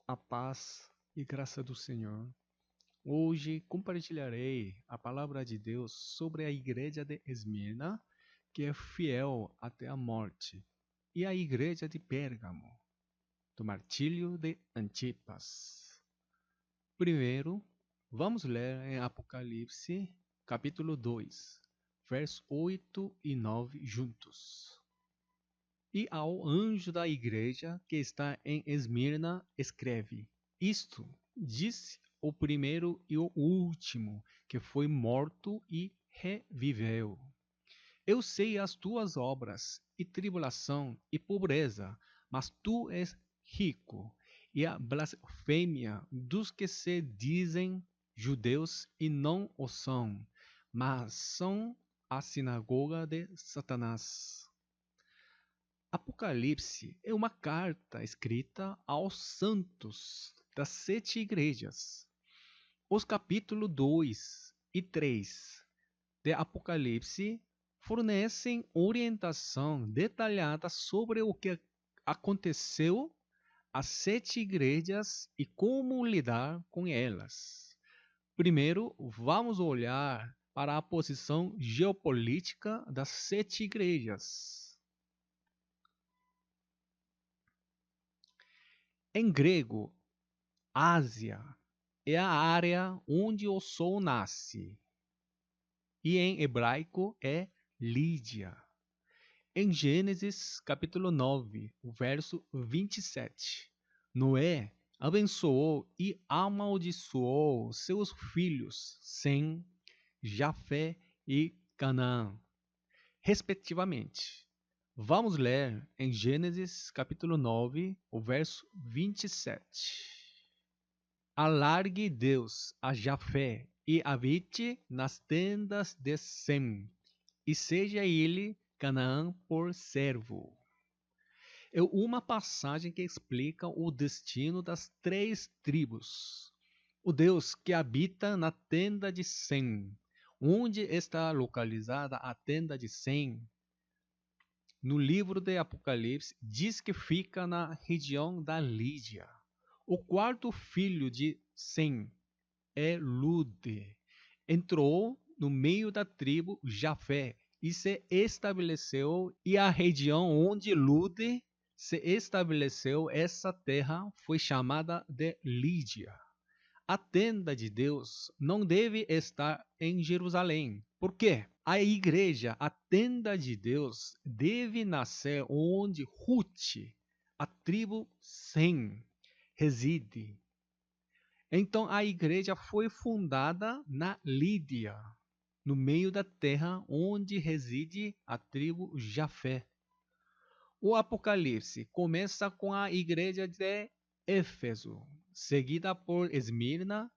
A paz e graça do Senhor. Hoje compartilharei a palavra de Deus sobre a igreja de Esmirna, que é fiel até a morte, e a igreja de Pérgamo, do martírio de Antipas. Primeiro, vamos ler em Apocalipse, capítulo 2, versos 8 e 9 juntos. E ao anjo da igreja que está em Esmirna, escreve: Isto disse o primeiro e o último, que foi morto e reviveu. Eu sei as tuas obras, e tribulação, e pobreza, mas tu és rico, e a blasfêmia dos que se dizem judeus e não o são, mas são a sinagoga de Satanás. Apocalipse é uma carta escrita aos santos das 7 igrejas. Os capítulos 2 e 3 de Apocalipse fornecem orientação detalhada sobre o que aconteceu às 7 igrejas e como lidar com elas. Primeiro, vamos olhar para a posição geopolítica das 7 igrejas. Em grego, Ásia é a área onde o sol nasce, e em hebraico é Lídia. Em Gênesis capítulo 9, o verso 27, Noé abençoou e amaldiçoou seus filhos Sem, Jafé e Canaã, respectivamente. Vamos ler em Gênesis capítulo 9, o verso 27. Alargue Deus a Jafé e habite nas tendas de Sem, e seja ele Canaã por servo. É uma passagem que explica o destino das 3 tribos. O Deus que habita na tenda de Sem. Onde está localizada a tenda de Sem? No livro de Apocalipse, diz que fica na região da Lídia. O quarto filho de Sem é Lude. Entrou no meio da tribo Jafé e se estabeleceu, e a região onde Lude se estabeleceu, essa terra foi chamada de Lídia. A tenda de Deus não deve estar em Jerusalém. Por quê? A igreja, a tenda de Deus, deve nascer onde Ruth, a tribo Sem, reside. Então a igreja foi fundada na Lídia, no meio da terra onde reside a tribo Jafé. O Apocalipse começa com a igreja de Éfeso, seguida por Esmirna,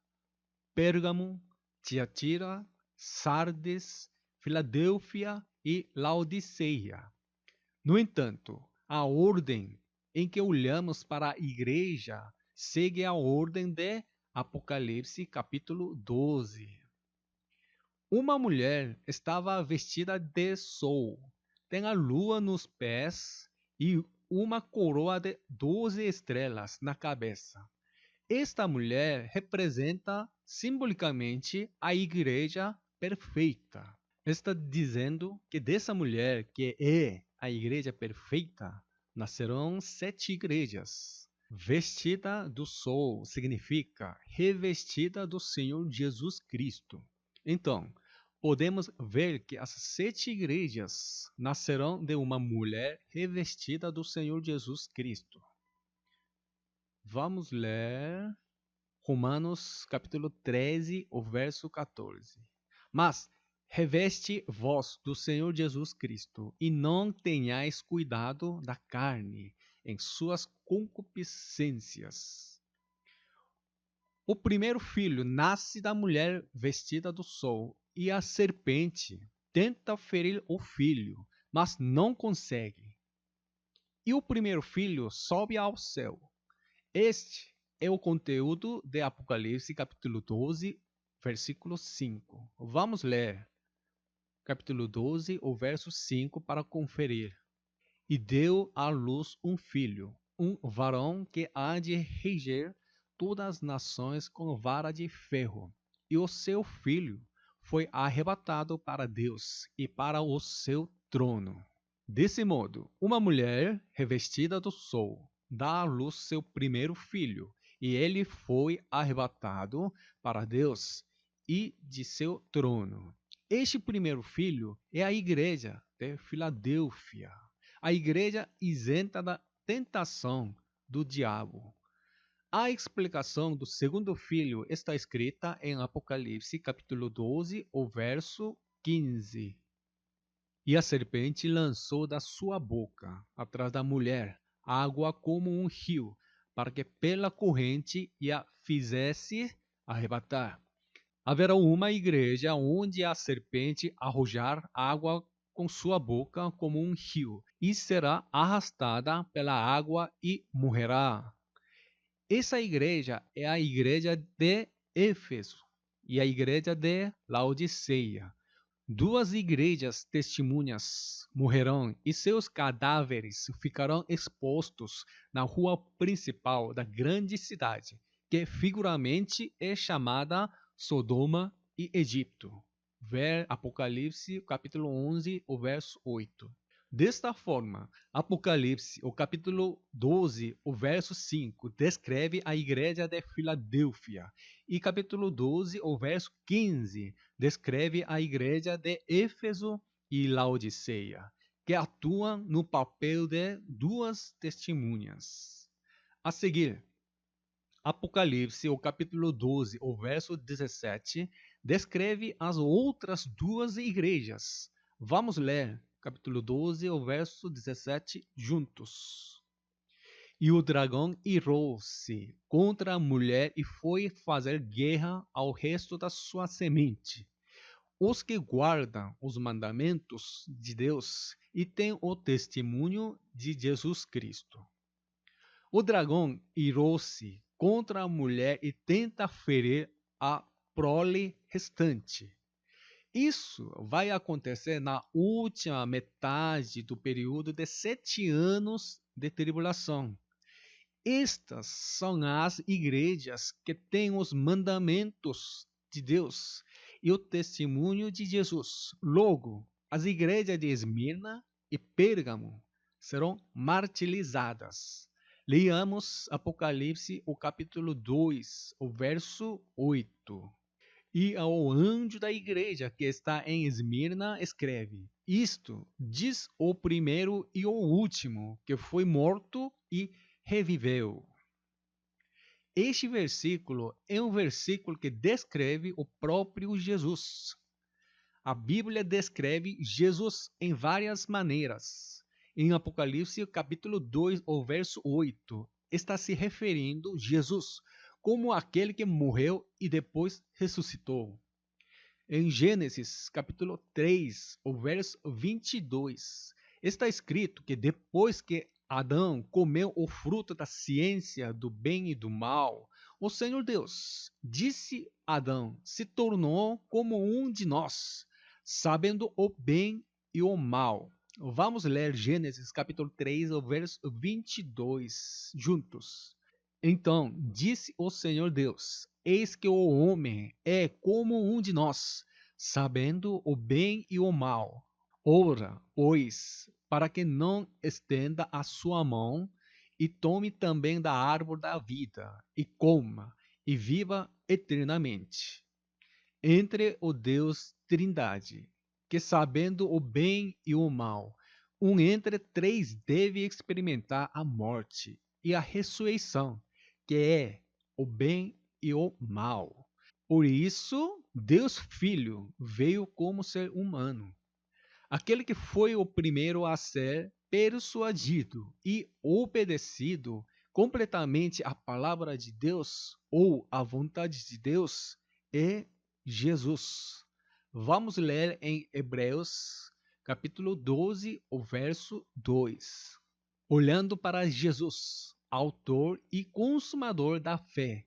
Pérgamo, Tiatira, Sardes, Filadélfia e Laodiceia. No entanto, a ordem em que olhamos para a igreja segue a ordem de Apocalipse capítulo 12. Uma mulher estava vestida de sol, tem a lua nos pés e uma coroa de 12 estrelas na cabeça. Esta mulher representa simbolicamente a igreja perfeita. Está dizendo que dessa mulher, que é a igreja perfeita, nascerão 7 igrejas. Vestida do sol significa revestida do Senhor Jesus Cristo. Então, podemos ver que as 7 igrejas nascerão de uma mulher revestida do Senhor Jesus Cristo. Vamos ler Romanos capítulo 13, o verso 14. Mas reveste vós do Senhor Jesus Cristo, e não tenhais cuidado da carne em suas concupiscências. O primeiro filho nasce da mulher vestida do sol, e a serpente tenta ferir o filho, mas não consegue. E o primeiro filho sobe ao céu. Este é o conteúdo de Apocalipse, capítulo 12, versículo 5. Vamos ler capítulo 12, o verso 5, para conferir. E deu à luz um filho, um varão que há de reger todas as nações com vara de ferro. E o seu filho foi arrebatado para Deus e para o seu trono. Desse modo, uma mulher revestida do sol dá à luz seu primeiro filho, e ele foi arrebatado para Deus e de seu trono. Este primeiro filho é a igreja de Filadélfia, a igreja isenta da tentação do diabo. A explicação do segundo filho está escrita em Apocalipse, capítulo 12, o verso 15. E a serpente lançou da sua boca, atrás da mulher, água como um rio, para que pela corrente a fizesse arrebatar. Haverá uma igreja onde a serpente arrojar água com sua boca como um rio, e será arrastada pela água e morrerá. Essa igreja é a igreja de Éfeso e a igreja de Laodiceia. Duas igrejas testemunhas morrerão e seus cadáveres ficarão expostos na rua principal da grande cidade, que figuramente é chamada Sodoma e Egito. Ver Apocalipse, capítulo 11, o verso 8. Desta forma, Apocalipse, o capítulo 12, o verso 5, descreve a igreja de Filadélfia, e capítulo 12, o verso 15, descreve a igreja de Éfeso e Laodiceia, que atuam no papel de duas testemunhas. A seguir, Apocalipse, o capítulo 12, o verso 17, descreve as outras duas igrejas. Vamos ler capítulo 12, o verso 17 juntos. E o dragão irou-se contra a mulher e foi fazer guerra ao resto da sua semente, os que guardam os mandamentos de Deus e têm o testemunho de Jesus Cristo. O dragão irou-se contra a mulher e tenta ferir a prole restante. Isso vai acontecer na última metade do período de 7 anos de tribulação. Estas são as igrejas que têm os mandamentos de Deus e o testemunho de Jesus. Logo, as igrejas de Esmirna e Pérgamo serão martirizadas. Leamos Apocalipse, o capítulo 2, o verso 8. E ao anjo da igreja que está em Esmirna escreve: Isto diz o primeiro e o último, que foi morto e reviveu. Este versículo é um versículo que descreve o próprio Jesus. A Bíblia descreve Jesus em várias maneiras. Em Apocalipse, capítulo 2, o verso 8, está se referindo a Jesus como aquele que morreu e depois ressuscitou. Em Gênesis, capítulo 3, o verso 22, está escrito que depois que Adão comeu o fruto da ciência do bem e do mal, o Senhor Deus disse a Adão, se tornou como um de nós, sabendo o bem e o mal. Vamos ler Gênesis capítulo 3, o verso 22, juntos. Então disse o Senhor Deus: Eis que o homem é como um de nós, sabendo o bem e o mal. Ora, pois, para que não estenda a sua mão e tome também da árvore da vida, e coma, e viva eternamente. Entre o Deus Trindade, que sabendo o bem e o mal, um entre três deve experimentar a morte e a ressurreição, que é o bem e o mal. Por isso, Deus Filho veio como ser humano, aquele que foi o primeiro a ser persuadido e obedecido completamente à palavra de Deus ou à vontade de Deus é Jesus. Vamos ler em Hebreus, capítulo 12, o verso 2. Olhando para Jesus, autor e consumador da fé,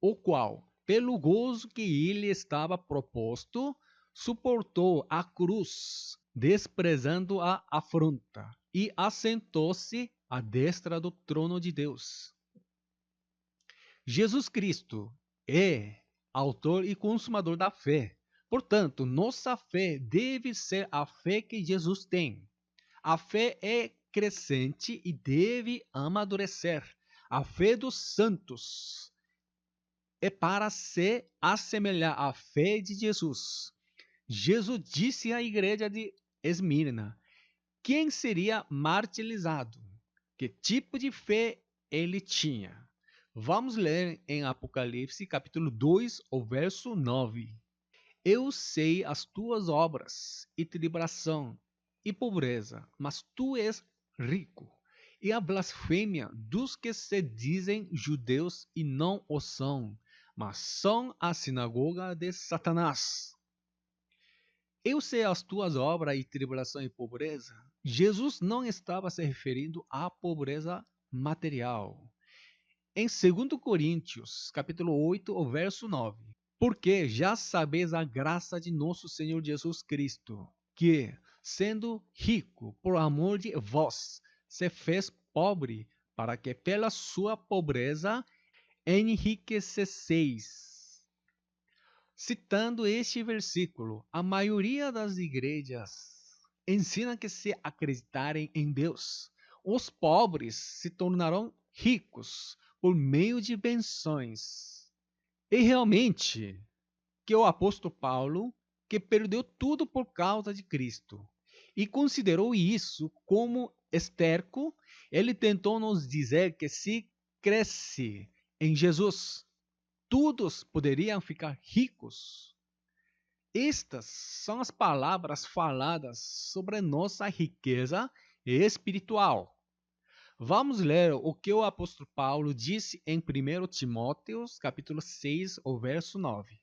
o qual, pelo gozo que lhe estava proposto, suportou a cruz, desprezando a afronta, e assentou-se à destra do trono de Deus. Jesus Cristo é autor e consumador da fé. Portanto, nossa fé deve ser a fé que Jesus tem. A fé é crescente e deve amadurecer. A fé dos santos é para se assemelhar à fé de Jesus. Jesus disse à igreja de Esmirna quem seria martirizado, que tipo de fé ele tinha. Vamos ler em Apocalipse capítulo 2, o verso 9. Eu sei as tuas obras, e tribulação, e pobreza, mas tu és rico. E a blasfêmia dos que se dizem judeus e não o são, mas são a sinagoga de Satanás. Eu sei as tuas obras e tribulação e pobreza. Jesus não estava se referindo à pobreza material. Em 2 Coríntios, capítulo 8, o verso 9. Porque já sabeis a graça de nosso Senhor Jesus Cristo, que, sendo rico por amor de vós, se fez pobre, para que pela sua pobreza enriquecesseis. Citando este versículo, a maioria das igrejas ensina que se acreditarem em Deus, os pobres se tornarão ricos por meio de bênçãos. E realmente, que o apóstolo Paulo, que perdeu tudo por causa de Cristo, e considerou isso como esterco, ele tentou nos dizer que se cresce em Jesus, todos poderiam ficar ricos. Estas são as palavras faladas sobre nossa riqueza espiritual. Vamos ler o que o apóstolo Paulo disse em 1 Timóteo, capítulo 6, o verso 9.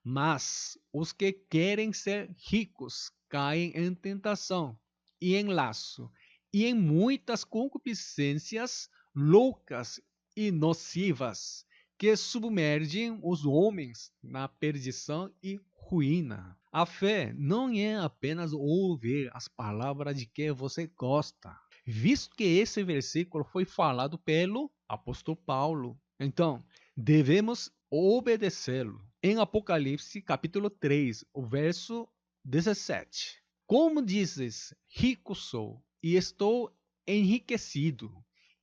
Mas os que querem ser ricos caem em tentação e em laço e em muitas concupiscências loucas e nocivas que submergem os homens na perdição e ruína. A fé não é apenas ouvir as palavras de que você gosta, visto que esse versículo foi falado pelo apóstolo Paulo. Então, devemos obedecê-lo. Em Apocalipse, capítulo 3, o verso 17. Como dizes, rico sou, e estou enriquecido,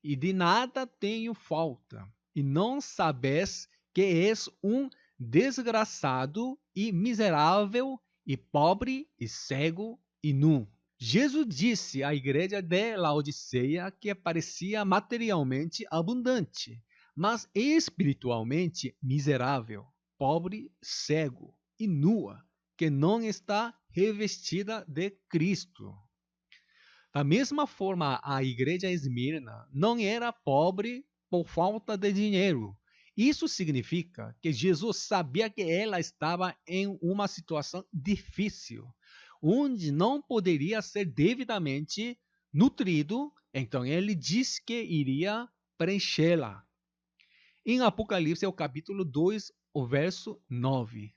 e de nada tenho falta, e não sabes que és um desgraçado e miserável, e pobre, e cego, e nu. Jesus disse à igreja de Laodiceia que parecia materialmente abundante, mas espiritualmente miserável, pobre, cego e nua, que não está revestida de Cristo. Da mesma forma, a igreja Esmirna não era pobre por falta de dinheiro. Isso significa que Jesus sabia que ela estava em uma situação difícil, onde não poderia ser devidamente nutrido, então ele disse que iria preenchê-la. Em Apocalipse, é o capítulo 2, o verso 9.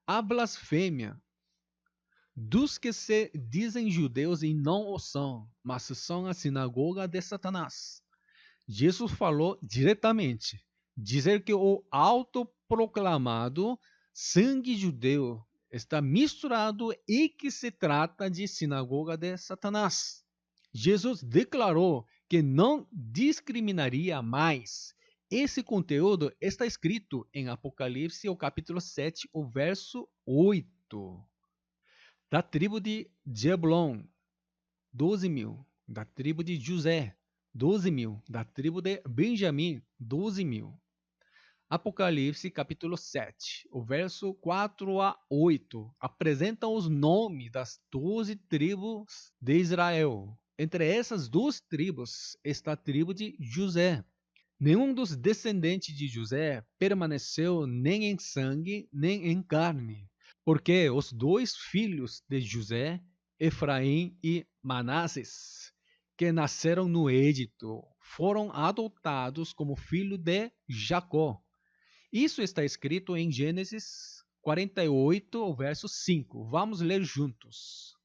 A blasfêmia dos que se dizem judeus e não o são, mas são a sinagoga de Satanás. Jesus falou diretamente, dizer que o autoproclamado sangue judeu está misturado e que se trata de sinagoga de Satanás. Jesus declarou que não discriminaria mais. Esse conteúdo está escrito em Apocalipse, o capítulo 7, o verso 8. Da tribo de Zebulon, 12.000. Da tribo de José, 12.000. Da tribo de Benjamim, 12.000. Apocalipse capítulo 7, o verso 4 a 8, apresenta os nomes das 12 tribos de Israel. Entre essas 12 tribos está a tribo de José. Nenhum dos descendentes de José permaneceu nem em sangue, nem em carne, porque os dois filhos de José, Efraim e Manasses, que nasceram no Egito, foram adotados como filho de Jacó. Isso está escrito em Gênesis 48, verso 5. Vamos ler juntos.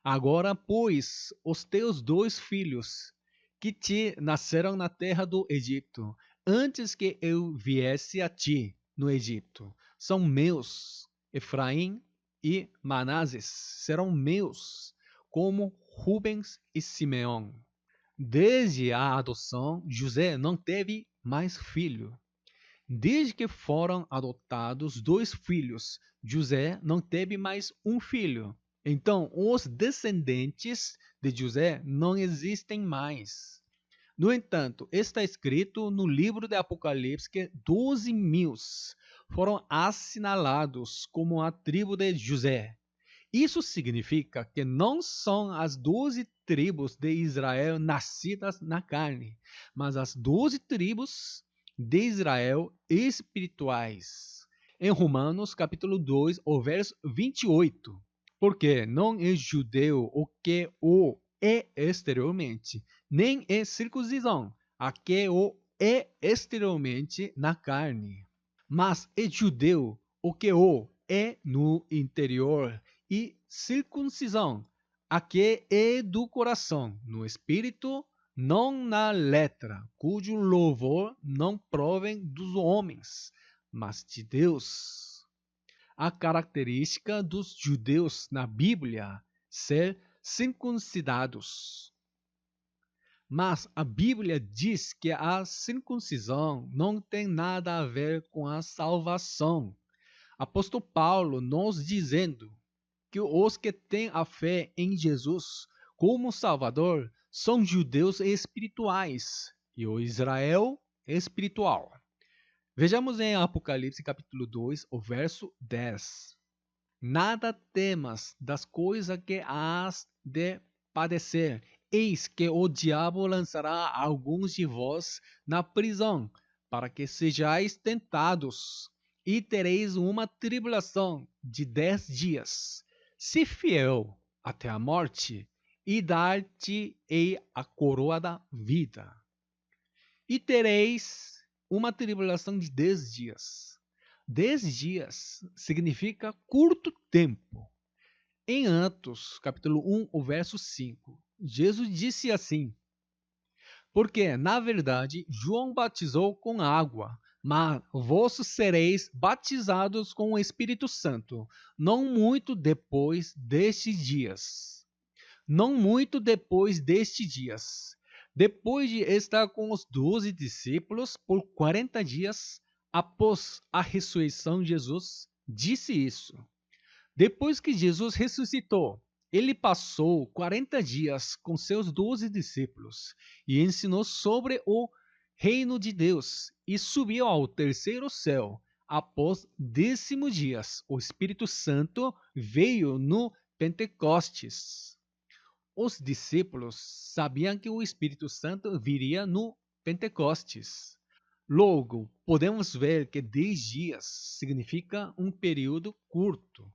Agora, pois, os teus dois filhos, que te nasceram na terra do Egito, antes que eu viesse a ti no Egito. São meus. Efraim e Manassés serão meus, como Rubens e Simeão. Desde a adoção, José não teve mais filho. Desde que foram adotados 2 filhos, José não teve mais um filho. Então, os descendentes de José não existem mais. No entanto, está escrito no livro de Apocalipse que 12.000 foram assinalados como a tribo de José. Isso significa que não são as 12 tribos de Israel nascidas na carne, mas as 12 tribos de Israel espirituais. Em Romanos capítulo 2, o verso 28. Porque não é judeu o que o é exteriormente, nem é circuncisão a que o é exteriormente na carne, mas é judeu o que o é no interior, e circuncisão a que é do coração, no espírito, não na letra, cujo louvor não provém dos homens, mas de Deus. A característica dos judeus na Bíblia ser circuncidados. Mas a Bíblia diz que a circuncisão não tem nada a ver com a salvação. Apóstolo Paulo nos dizendo que os que têm a fé em Jesus como Salvador são judeus espirituais e o Israel espiritual. Vejamos em Apocalipse capítulo 2, o verso 10. Nada temas das coisas que hás de padecer. Eis que o diabo lançará alguns de vós na prisão, para que sejais tentados, e tereis uma tribulação de 10 dias. Se fiel até a morte, e dar-te-ei a coroa da vida. E tereis uma tribulação de 10 dias. 10 dias significa curto tempo. Em Atos, capítulo 1, o verso 5, Jesus disse assim: porque, na verdade, João batizou com água, mas vós sereis batizados com o Espírito Santo, não muito depois destes dias. Não muito depois destes dias. Depois de estar com os 12 discípulos por 40 dias, após a ressurreição de Jesus, disse isso. Depois que Jesus ressuscitou, ele passou 40 dias com seus 12 discípulos e ensinou sobre o reino de Deus e subiu ao terceiro céu. Após 10 dias, o Espírito Santo veio no Pentecostes. Os discípulos sabiam que o Espírito Santo viria no Pentecostes. Logo, podemos ver que 10 dias significa um período curto.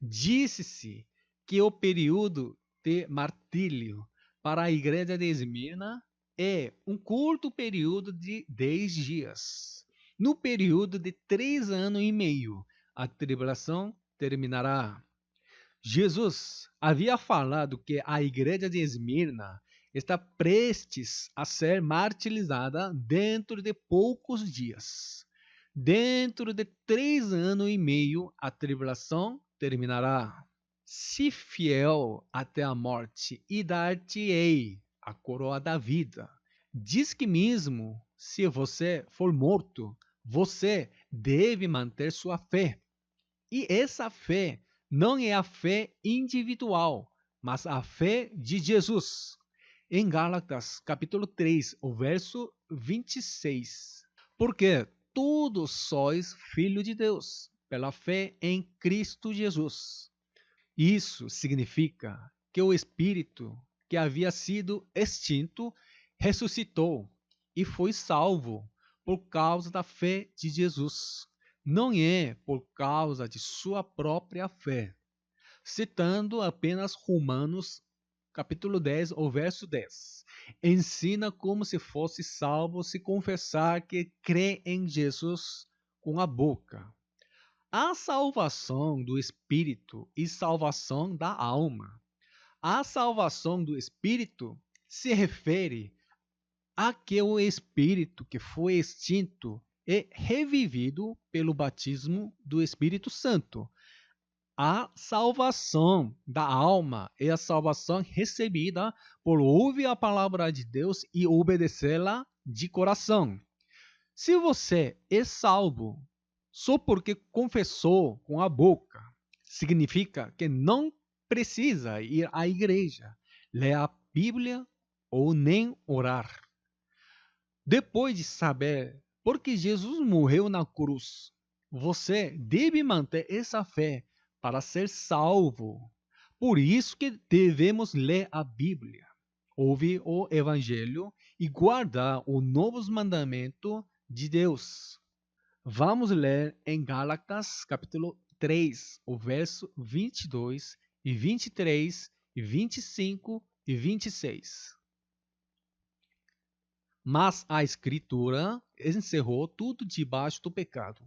Disse-se que o período de martírio para a igreja de Esmirna é um curto período de 10 dias. No período de 3 anos e meio, a tribulação terminará. Jesus havia falado que a igreja de Esmirna está prestes a ser martirizada dentro de poucos dias. Dentro de 3 anos e meio, a tribulação terminará. Se fiel até a morte, e dar-te-ei a coroa da vida. Diz que mesmo se você for morto, você deve manter sua fé. E essa fé não é a fé individual, mas a fé de Jesus. Em Gálatas, capítulo 3, o verso 26. Porque todos sois filhos de Deus, pela fé em Cristo Jesus. Isso significa que o Espírito que havia sido extinto ressuscitou e foi salvo por causa da fé de Jesus. Não é por causa de sua própria fé. Citando apenas Romanos, capítulo 10, o verso 10. Ensina como se fosse salvo se confessar que crê em Jesus com a boca. A salvação do espírito e salvação da alma. A salvação do espírito se refere aquele espírito que foi extinto é revivido pelo batismo do Espírito Santo. A salvação da alma é a salvação recebida por ouvir a palavra de Deus e obedecê-la de coração. Se você é salvo só porque confessou com a boca, significa que não precisa ir à igreja, ler a Bíblia ou nem orar. Depois de saber por que Jesus morreu na cruz, você deve manter essa fé para ser salvo. Por isso que devemos ler a Bíblia, ouvir o Evangelho e guardar os novos mandamentos de Deus. Vamos ler em Gálatas, capítulo 3, o verso 22 e 23 e 25 e 26. Mas a Escritura encerrou tudo debaixo do pecado,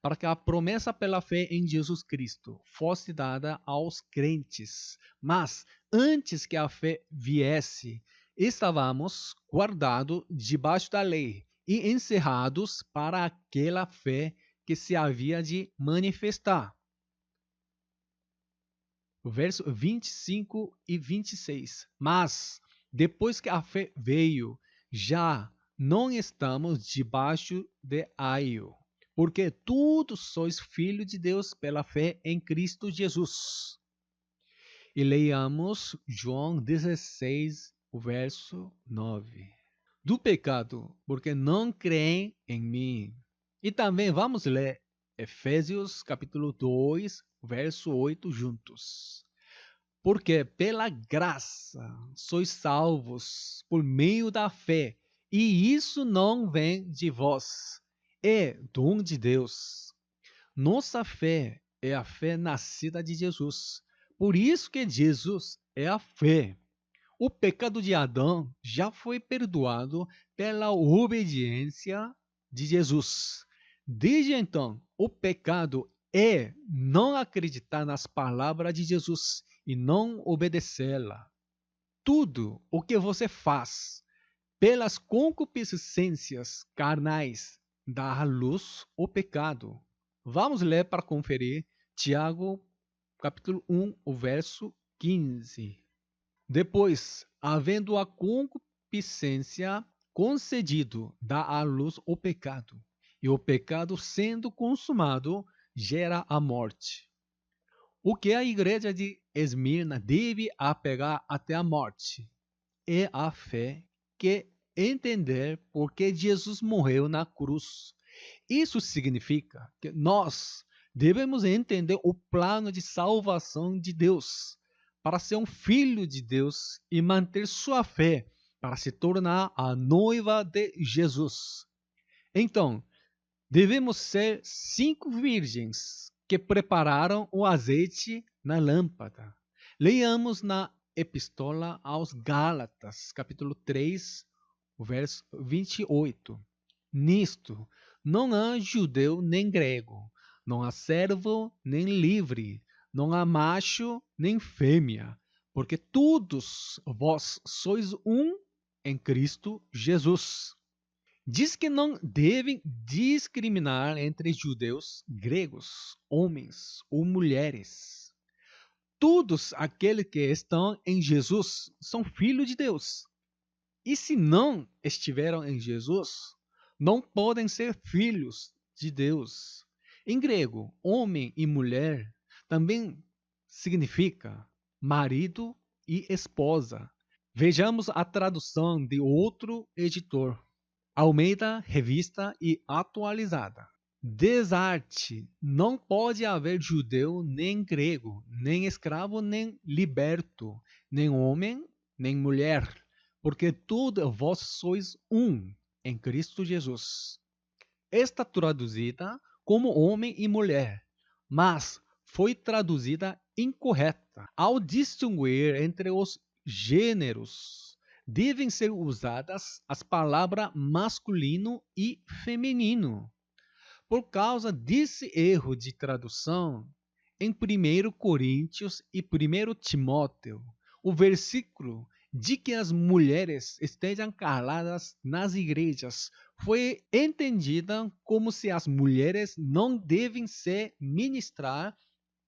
para que a promessa pela fé em Jesus Cristo fosse dada aos crentes. Mas, antes que a fé viesse, estávamos guardados debaixo da lei e encerrados para aquela fé que se havia de manifestar. Verso 25 e 26. Mas, depois que a fé veio, já não estamos debaixo de aio, porque todos sois filhos de Deus pela fé em Cristo Jesus. E leiamos João 16, o verso 9. Do pecado, porque não creem em mim. E também vamos ler Efésios capítulo 2, verso 8 juntos. Porque pela graça sois salvos por meio da fé, e isso não vem de vós, é dom de Deus. Nossa fé é a fé nascida de Jesus. Por isso que Jesus é a fé. O pecado de Adão já foi perdoado pela obediência de Jesus. Desde então, o pecado é não acreditar nas palavras de Jesus e não obedecê-la. Tudo o que você faz pelas concupiscências carnais dá à luz o pecado. Vamos ler para conferir Tiago, capítulo 1, o verso 15. Depois, havendo a concupiscência concedido, dá à luz o pecado. E o pecado, sendo consumado, gera a morte. O que a igreja de Esmirna deve apegar até a morte é a fé que entender por que Jesus morreu na cruz. Isso significa que nós devemos entender o plano de salvação de Deus para ser um filho de Deus e manter sua fé para se tornar a noiva de Jesus. Então, devemos ser 5 virgens que prepararam o azeite na lâmpada. Leiamos na Epístola aos Gálatas, capítulo 3, verso 28. Nisto, não há judeu nem grego, não há servo nem livre, não há macho nem fêmea, porque todos vós sois um em Cristo Jesus. Diz que não devem discriminar entre judeus, gregos, homens ou mulheres. Todos aqueles que estão em Jesus são filhos de Deus. E se não estiveram em Jesus, não podem ser filhos de Deus. Em grego, homem e mulher também significa marido e esposa. Vejamos a tradução de outro editor. Almeida, revista e atualizada. Desarte, não pode haver judeu nem grego, nem escravo nem liberto, nem homem nem mulher, porque todos vós sois um em Cristo Jesus. Está traduzida como homem e mulher, mas foi traduzida incorreta. Ao distinguir entre os gêneros, devem ser usadas as palavras masculino e feminino. Por causa desse erro de tradução, em 1 Coríntios e 1 Timóteo, o versículo de que as mulheres estejam caladas nas igrejas foi entendida como se as mulheres não devem se ministrar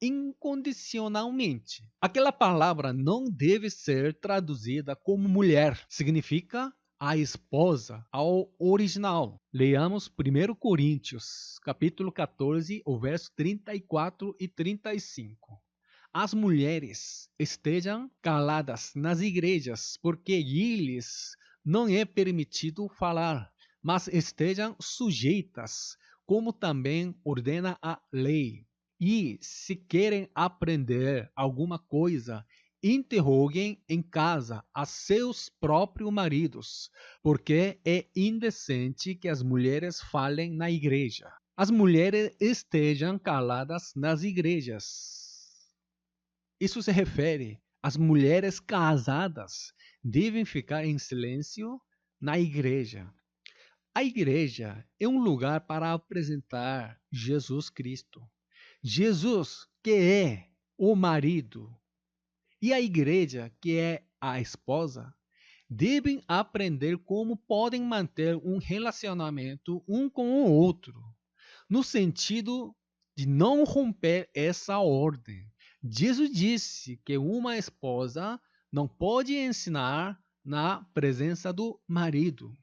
incondicionalmente. Aquela palavra não deve ser traduzida como mulher. Significa a esposa ao original. Leamos 1 Coríntios, capítulo 14, o verso 34 e 35. As mulheres estejam caladas nas igrejas, porque lhes não é permitido falar, mas estejam sujeitas, como também ordena a lei. E se querem aprender alguma coisa, interroguem em casa a seus próprios maridos, porque é indecente que as mulheres falem na igreja. As mulheres estejam caladas nas igrejas. Isso se refere às mulheres casadas devem ficar em silêncio na igreja. A igreja é um lugar para apresentar Jesus Cristo. Jesus, que é o marido, e a igreja, que é a esposa, devem aprender como podem manter um relacionamento um com o outro, no sentido de não romper essa ordem. Jesus disse que uma esposa não pode ensinar na presença do marido,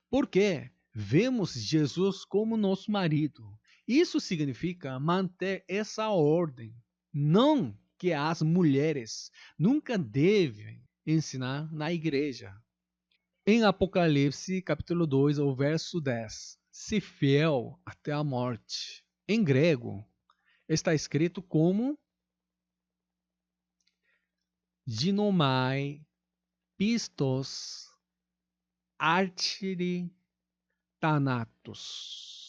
porque vemos Jesus como nosso marido. Isso significa manter essa ordem. Não que as mulheres nunca devem ensinar na igreja. Em Apocalipse, capítulo 2, o verso 10, se fiel até a morte. Em grego, está escrito como ginomai pistos artiri thanatos.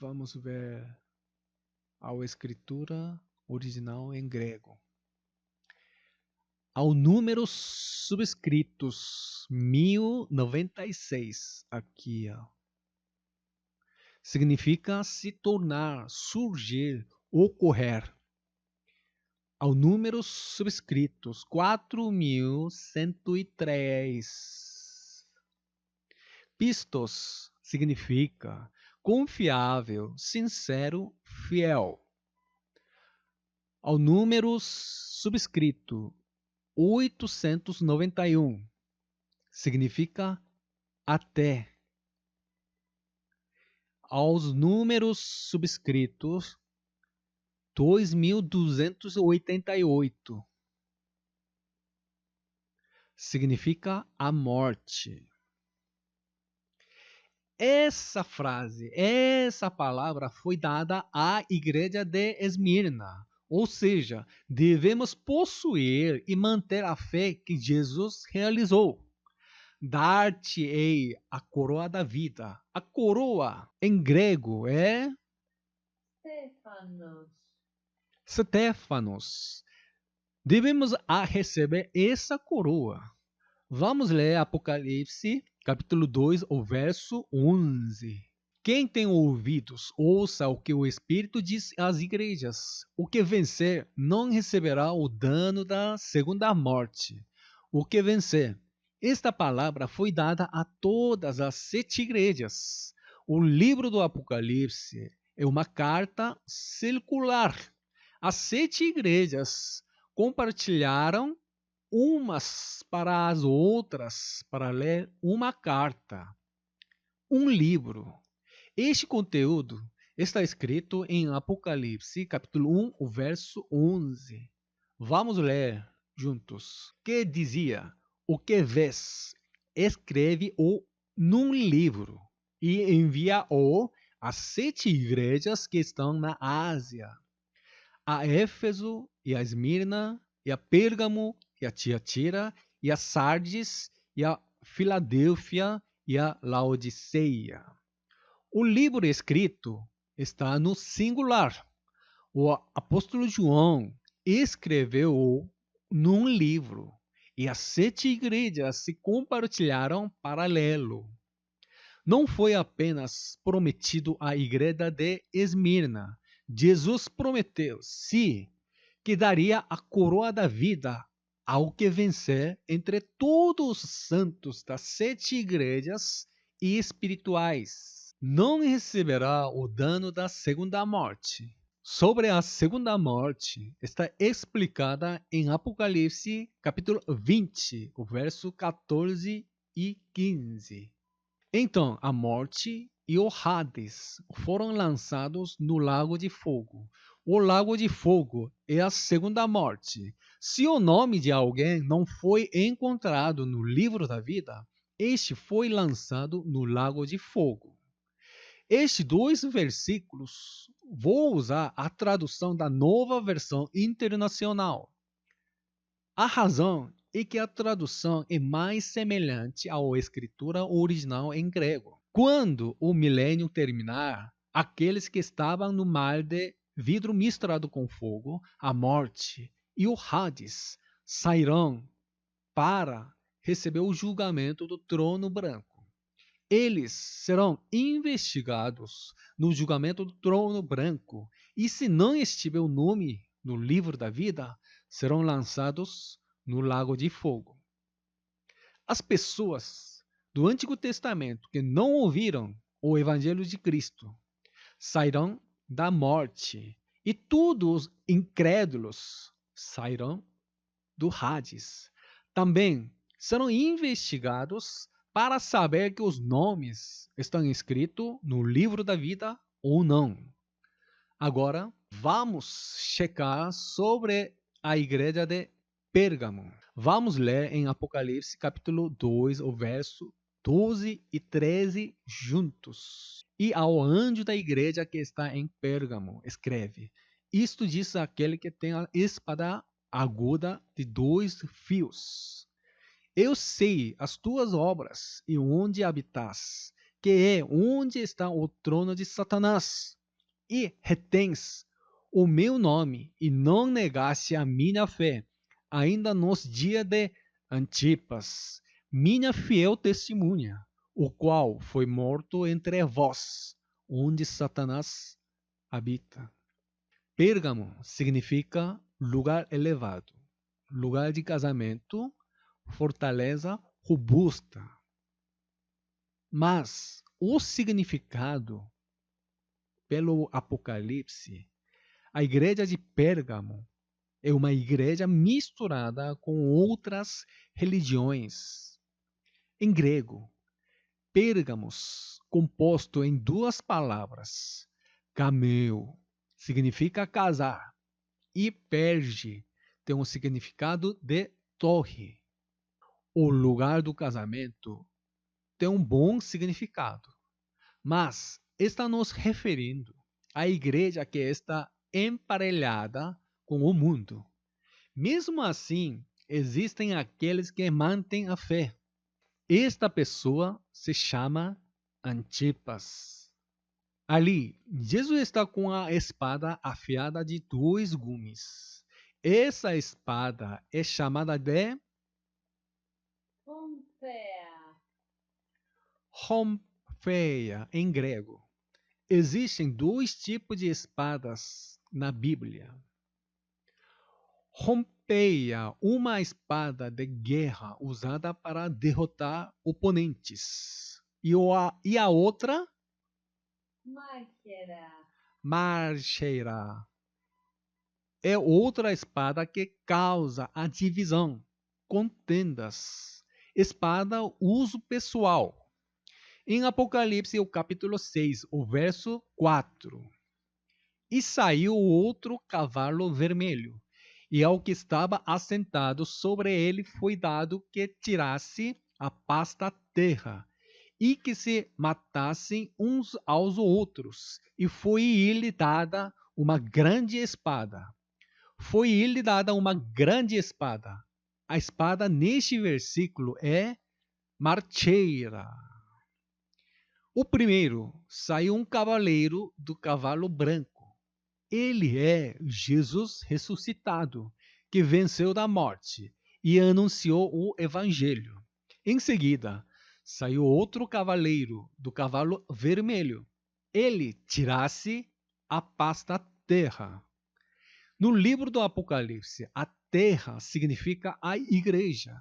Vamos ver a escritura original em grego. Ao número subscritos 1096, aqui, ó, significa se tornar, surgir, ocorrer. Ao número subscritos 4103. Pistos significa confiável, sincero, fiel. Ao número subscrito 891 significa até. Aos números subscritos 2288 significa a morte. Essa frase, essa palavra foi dada à igreja de Esmirna. Ou seja, devemos possuir e manter a fé que Jesus realizou. Dar-te-ei a coroa da vida. A coroa, em grego, é Stefanos. Devemos receber essa coroa. Vamos ler Apocalipse, capítulo 2, o verso 11. Quem tem ouvidos, ouça o que o Espírito diz às igrejas. O que vencer não receberá o dano da segunda morte. O que vencer. Esta palavra foi dada a todas as 7 igrejas. O livro do Apocalipse é uma carta circular. As 7 igrejas compartilharam umas para as outras para ler uma carta, um livro. Este conteúdo está escrito em Apocalipse, capítulo 1, o verso 11. Vamos ler juntos. Que dizia: o que vês, escreve-o num livro e envia-o às 7 igrejas que estão na Ásia, a Éfeso e a Esmirna e a Pérgamo e a Tiatira e a Sardes e a Filadélfia e a Laodiceia. O livro escrito está no singular. O apóstolo João escreveu num livro e as 7 igrejas se compartilharam para lê-lo. Não foi apenas prometido à igreja de Esmirna. Jesus prometeu, sim, que daria a coroa da vida ao que vencer entre todos os santos das 7 igrejas espirituais. Não receberá o dano da segunda morte. Sobre a segunda morte, está explicada em Apocalipse, capítulo 20, o verso 14 e 15. Então, a morte e o Hades foram lançados no lago de fogo. O lago de fogo é a segunda morte. Se o nome de alguém não foi encontrado no livro da vida, este foi lançado no lago de fogo. Estes 2 versículos, vou usar a tradução da Nova Versão Internacional. A razão é que a tradução é mais semelhante à escritura original em grego. Quando o milênio terminar, aqueles que estavam no mar de vidro misturado com fogo, a morte e o Hades sairão para receber o julgamento do trono branco. Eles serão investigados no julgamento do trono branco, e se não estiver o nome no livro da vida, serão lançados no lago de fogo. As pessoas do Antigo Testamento que não ouviram o Evangelho de Cristo sairão da morte, e todos os incrédulos sairão do Hades. Também serão investigados para saber que os nomes estão escritos no livro da vida ou não. Agora, vamos checar sobre a igreja de Pérgamo. Vamos ler em Apocalipse capítulo 2, o verso 12 e 13 juntos. E ao anjo da igreja que está em Pérgamo, escreve: Isto diz aquele que tem a espada aguda de 2 fios. Eu sei as tuas obras e onde habitas, que é onde está o trono de Satanás, e retens o meu nome e não negaste a minha fé, ainda nos dias de Antipas, minha fiel testemunha, o qual foi morto entre vós, onde Satanás habita. Pérgamo significa lugar elevado, lugar de casamento, fortaleza robusta. Mas o significado pelo Apocalipse, a igreja de Pérgamo é uma igreja misturada com outras religiões. Em grego, Pérgamos, composto em 2 palavras, gameu, significa casar, e perge tem um significado de torre. O lugar do casamento tem um bom significado, mas está nos referindo à igreja que está emparelhada com o mundo. Mesmo assim, existem aqueles que mantêm a fé. Esta pessoa se chama Antipas. Ali, Jesus está com a espada afiada de 2 gumes. Essa espada é chamada de Rompeia em grego. Existem 2 tipos de espadas na Bíblia. Rompeia, uma espada de guerra usada para derrotar oponentes. E a outra? Marcheira. É outra espada que causa a divisão, contendas. Espada, uso pessoal. Em Apocalipse, o capítulo 6, o verso 4. E saiu outro cavalo vermelho, e ao que estava assentado sobre ele foi dado que tirasse a paz da terra, e que se matassem uns aos outros, e foi-lhe dada uma grande espada. Foi-lhe dada uma grande espada. A espada neste versículo é marcheira. O primeiro, saiu um cavaleiro do cavalo branco. Ele é Jesus ressuscitado, que venceu da morte e anunciou o evangelho. Em seguida, saiu outro cavaleiro do cavalo vermelho. Ele tirasse a paz da terra. No livro do Apocalipse, a terra significa a igreja.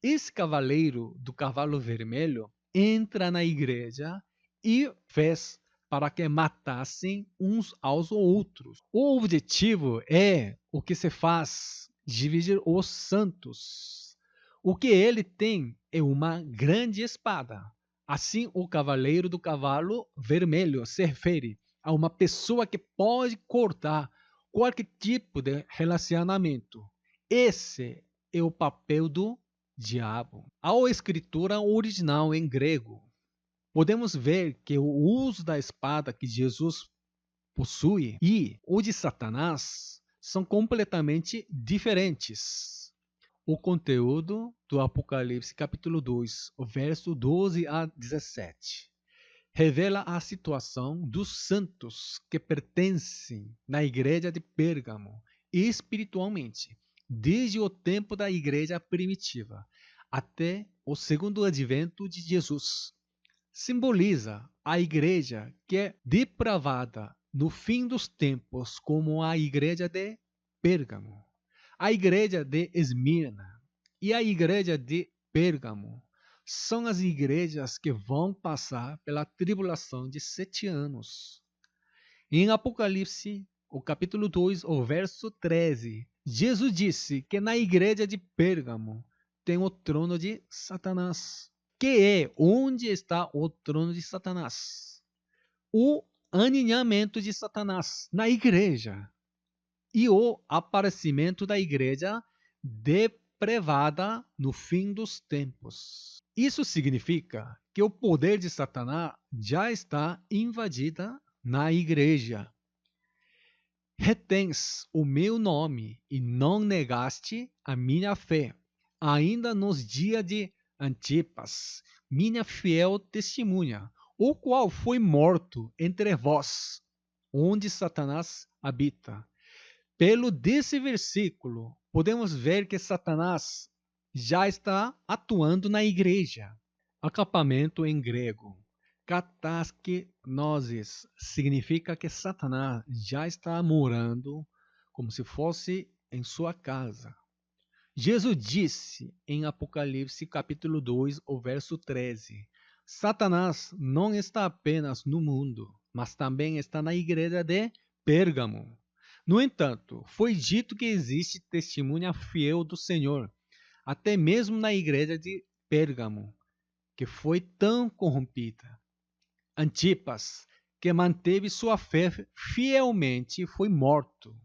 Esse cavaleiro do cavalo vermelho entra na igreja e fez para que matassem uns aos outros. O objetivo é o que se faz dividir os santos. O que ele tem é uma grande espada. Assim, o cavaleiro do cavalo vermelho se refere a uma pessoa que pode cortar qualquer tipo de relacionamento. Esse é o papel do diabo. Ao escritura original em grego, podemos ver que o uso da espada que Jesus possui e o de Satanás são completamente diferentes. O conteúdo do Apocalipse capítulo 2, o verso 12 a 17, revela a situação dos santos que pertencem na igreja de Pérgamo espiritualmente, desde o tempo da igreja primitiva até o segundo advento de Jesus. Simboliza a igreja que é depravada no fim dos tempos, como a igreja de Pérgamo, a igreja de Esmirna e a igreja de Pérgamo. São as igrejas que vão passar pela tribulação de 7 anos. Em Apocalipse, o capítulo 2, o verso 13, Jesus disse que na igreja de Pérgamo tem o trono de Satanás. Que é onde está o trono de Satanás? O aninhamento de Satanás na igreja e o aparecimento da igreja depravada no fim dos tempos. Isso significa que o poder de Satanás já está invadida na igreja. Retens o meu nome e não negaste a minha fé, ainda nos dias de Antipas, minha fiel testemunha, o qual foi morto entre vós, onde Satanás habita. Pelo desse versículo, podemos ver que Satanás já está atuando na igreja. Acampamento em grego. Kataskenosis significa que Satanás já está morando como se fosse em sua casa. Jesus disse em Apocalipse capítulo 2, o verso 13, Satanás não está apenas no mundo, mas também está na igreja de Pérgamo. No entanto, foi dito que existe testemunha fiel do Senhor, até mesmo na igreja de Pérgamo, que foi tão corrompida. Antipas, que manteve sua fé fielmente, foi morto.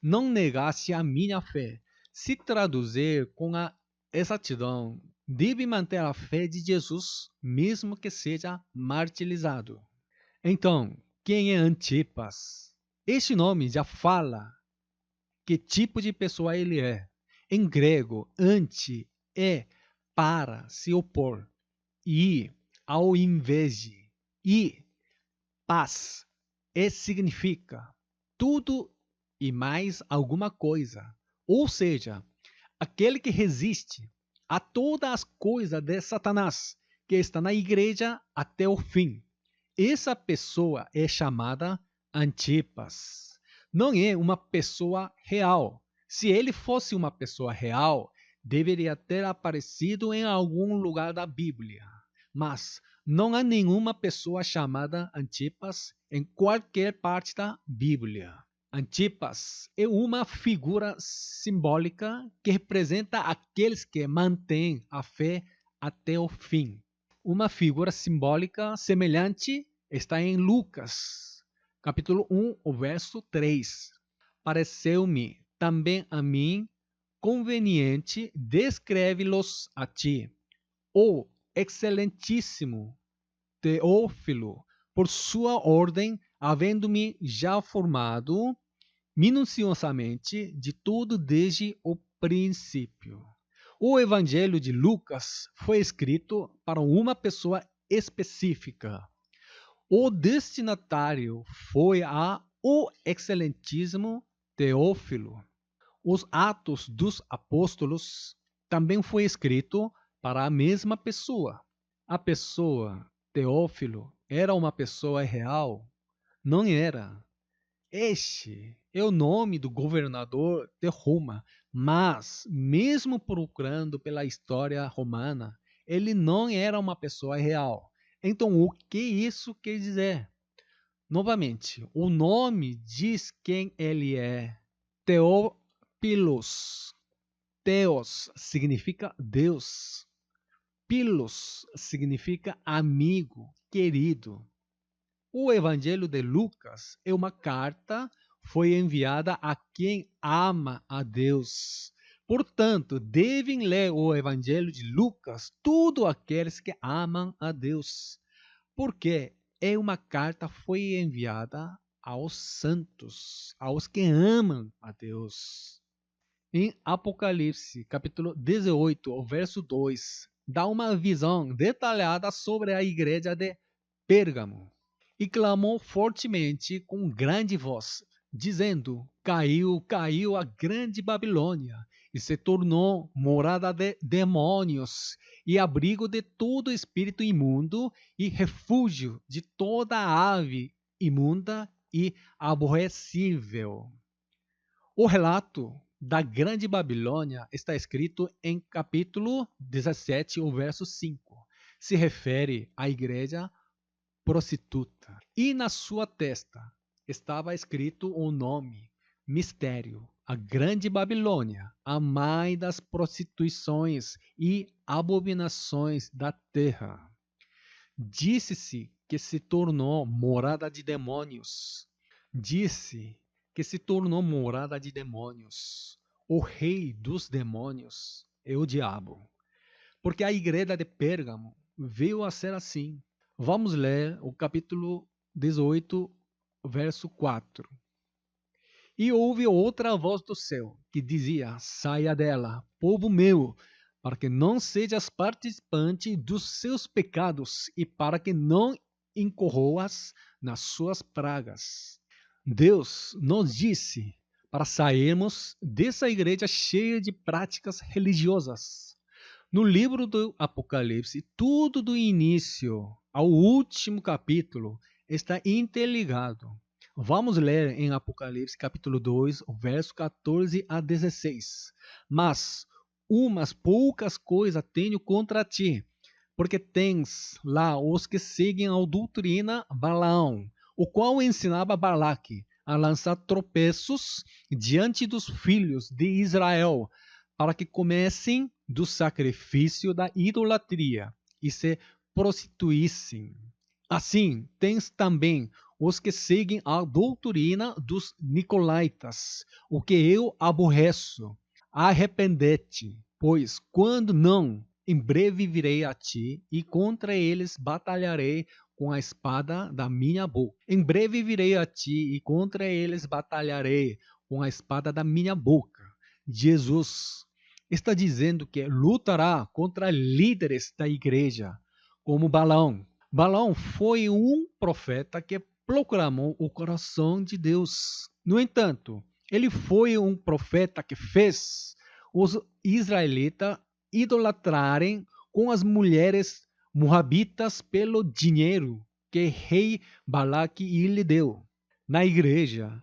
Não negasse a minha fé. Se traduzir com a exatidão, deve manter a fé de Jesus, mesmo que seja martirizado. Então, quem é Antipas? Este nome já fala que tipo de pessoa ele é. Em grego, anti é para se opor e ao invés de e paz significa tudo e mais alguma coisa. Ou seja, aquele que resiste a todas as coisas de Satanás, que está na igreja até o fim. Essa pessoa é chamada Antipas. Não é uma pessoa real. Se ele fosse uma pessoa real, deveria ter aparecido em algum lugar da Bíblia. Mas não há nenhuma pessoa chamada Antipas em qualquer parte da Bíblia. Antipas é uma figura simbólica que representa aqueles que mantêm a fé até o fim. Uma figura simbólica semelhante está em Lucas, capítulo 1, o verso 3. Pareceu-me também a mim conveniente descreve-los a ti, o excelentíssimo Teófilo, por sua ordem, havendo-me já formado minuciosamente de tudo desde o princípio. O Evangelho de Lucas foi escrito para uma pessoa específica. O destinatário foi o excelentíssimo Teófilo. Os Atos dos Apóstolos também foi escrito para a mesma pessoa. A pessoa Teófilo era uma pessoa real? Não era. Este é o nome do governador de Roma. Mas, mesmo procurando pela história romana, ele não era uma pessoa real. Então, o que isso quer dizer? Novamente, o nome diz quem ele é. Teófilos. Theos significa Deus. Pilos significa amigo, querido. O Evangelho de Lucas é uma carta, foi enviada a quem ama a Deus. Portanto, devem ler o Evangelho de Lucas todos aqueles que amam a Deus, porque é uma carta foi enviada aos santos, aos que amam a Deus. Em Apocalipse, capítulo 18, o verso 2, dá uma visão detalhada sobre a igreja de Pérgamo. E clamou fortemente com grande voz, dizendo: Caiu, caiu a grande Babilônia, e se tornou morada de demônios, e abrigo de todo espírito imundo, e refúgio de toda ave imunda e aborrecível. O relato da Grande Babilônia está escrito em capítulo 17, o verso 5. Se refere à igreja prostituta. E na sua testa estava escrito o nome, mistério, a Grande Babilônia, a mãe das prostituições e abominações da terra. Disse-se que se tornou morada de demônios. Disse que se tornou morada de demônios. O rei dos demônios é o diabo. Porque a igreja de Pérgamo veio a ser assim. Vamos ler o capítulo 18, verso 4. E houve outra voz do céu que dizia: Saia dela, povo meu, para que não sejas participante dos seus pecados e para que não incorroas nas suas pragas. Deus nos disse para sairmos dessa igreja cheia de práticas religiosas. No livro do Apocalipse, tudo do início ao último capítulo está interligado. Vamos ler em Apocalipse capítulo 2, o verso 14 a 16. Mas umas poucas coisas tenho contra ti, porque tens lá os que seguem a doutrina Balaão, o qual ensinava Balaque a lançar tropeços diante dos filhos de Israel, para que comessem do sacrifício da idolatria e se prostituíssem. Assim, tens também os que seguem a doutrina dos nicolaítas, o que eu aborreço. Arrepende-te, pois quando não, em breve virei a ti e contra eles batalharei com a espada da minha boca. Em breve virei a ti e contra eles batalharei com a espada da minha boca. Jesus está dizendo que lutará contra líderes da igreja, como Balaão. Balaão foi um profeta que proclamou o coração de Deus. No entanto, ele foi um profeta que fez os israelitas idolatrarem com as mulheres moabitas pelo dinheiro que rei Balaque lhe deu. Na igreja,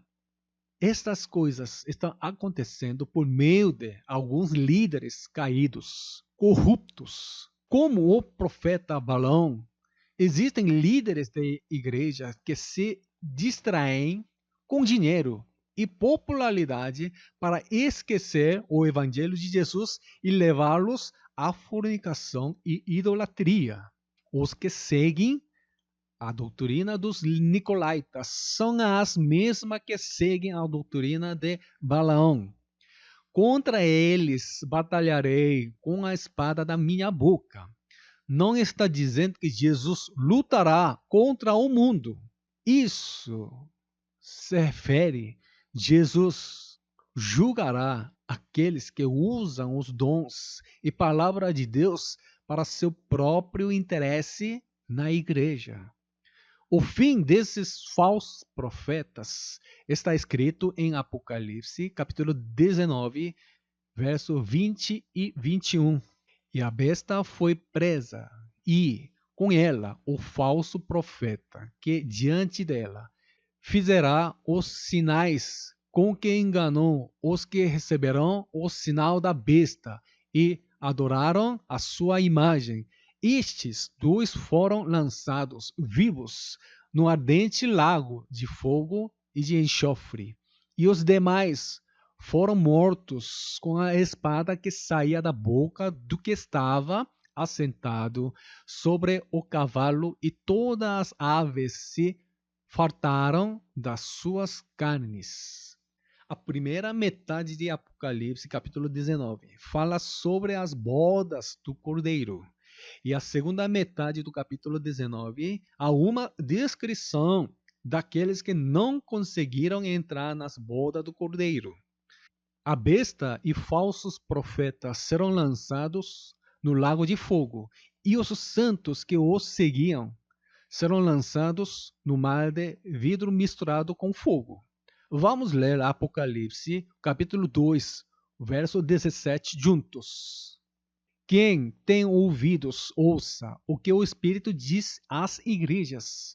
estas coisas estão acontecendo por meio de alguns líderes caídos, corruptos, como o profeta Balaão. Existem líderes de igreja que se distraem com dinheiro e popularidade para esquecer o evangelho de Jesus e levá-los à fornicação e idolatria. Os que seguem a doutrina dos nicolaítas são as mesmas que seguem a doutrina de Balaão. Contra eles batalharei com a espada da minha boca. Não está dizendo que Jesus lutará contra o mundo. Isso se refere, Jesus julgará aqueles que usam os dons e palavra de Deus para seu próprio interesse na igreja. O fim desses falsos profetas está escrito em Apocalipse, capítulo 19, verso 20 e 21. E a besta foi presa, e com ela o falso profeta, que diante dela fizerá os sinais com que enganou os que receberão o sinal da besta e adoraram a sua imagem. Estes dois foram lançados vivos no ardente lago de fogo e de enxofre. E os demais foram mortos com a espada que saía da boca do que estava assentado sobre o cavalo, e todas as aves se fartaram das suas carnes. A primeira metade de Apocalipse, capítulo 19, fala sobre as bodas do Cordeiro. E a segunda metade do capítulo 19 há uma descrição daqueles que não conseguiram entrar nas bodas do Cordeiro. A besta e falsos profetas serão lançados no lago de fogo, e os santos que os seguiam serão lançados no mar de vidro misturado com fogo. Vamos ler Apocalipse, capítulo 2, verso 17, juntos. Quem tem ouvidos, ouça o que o Espírito diz às igrejas.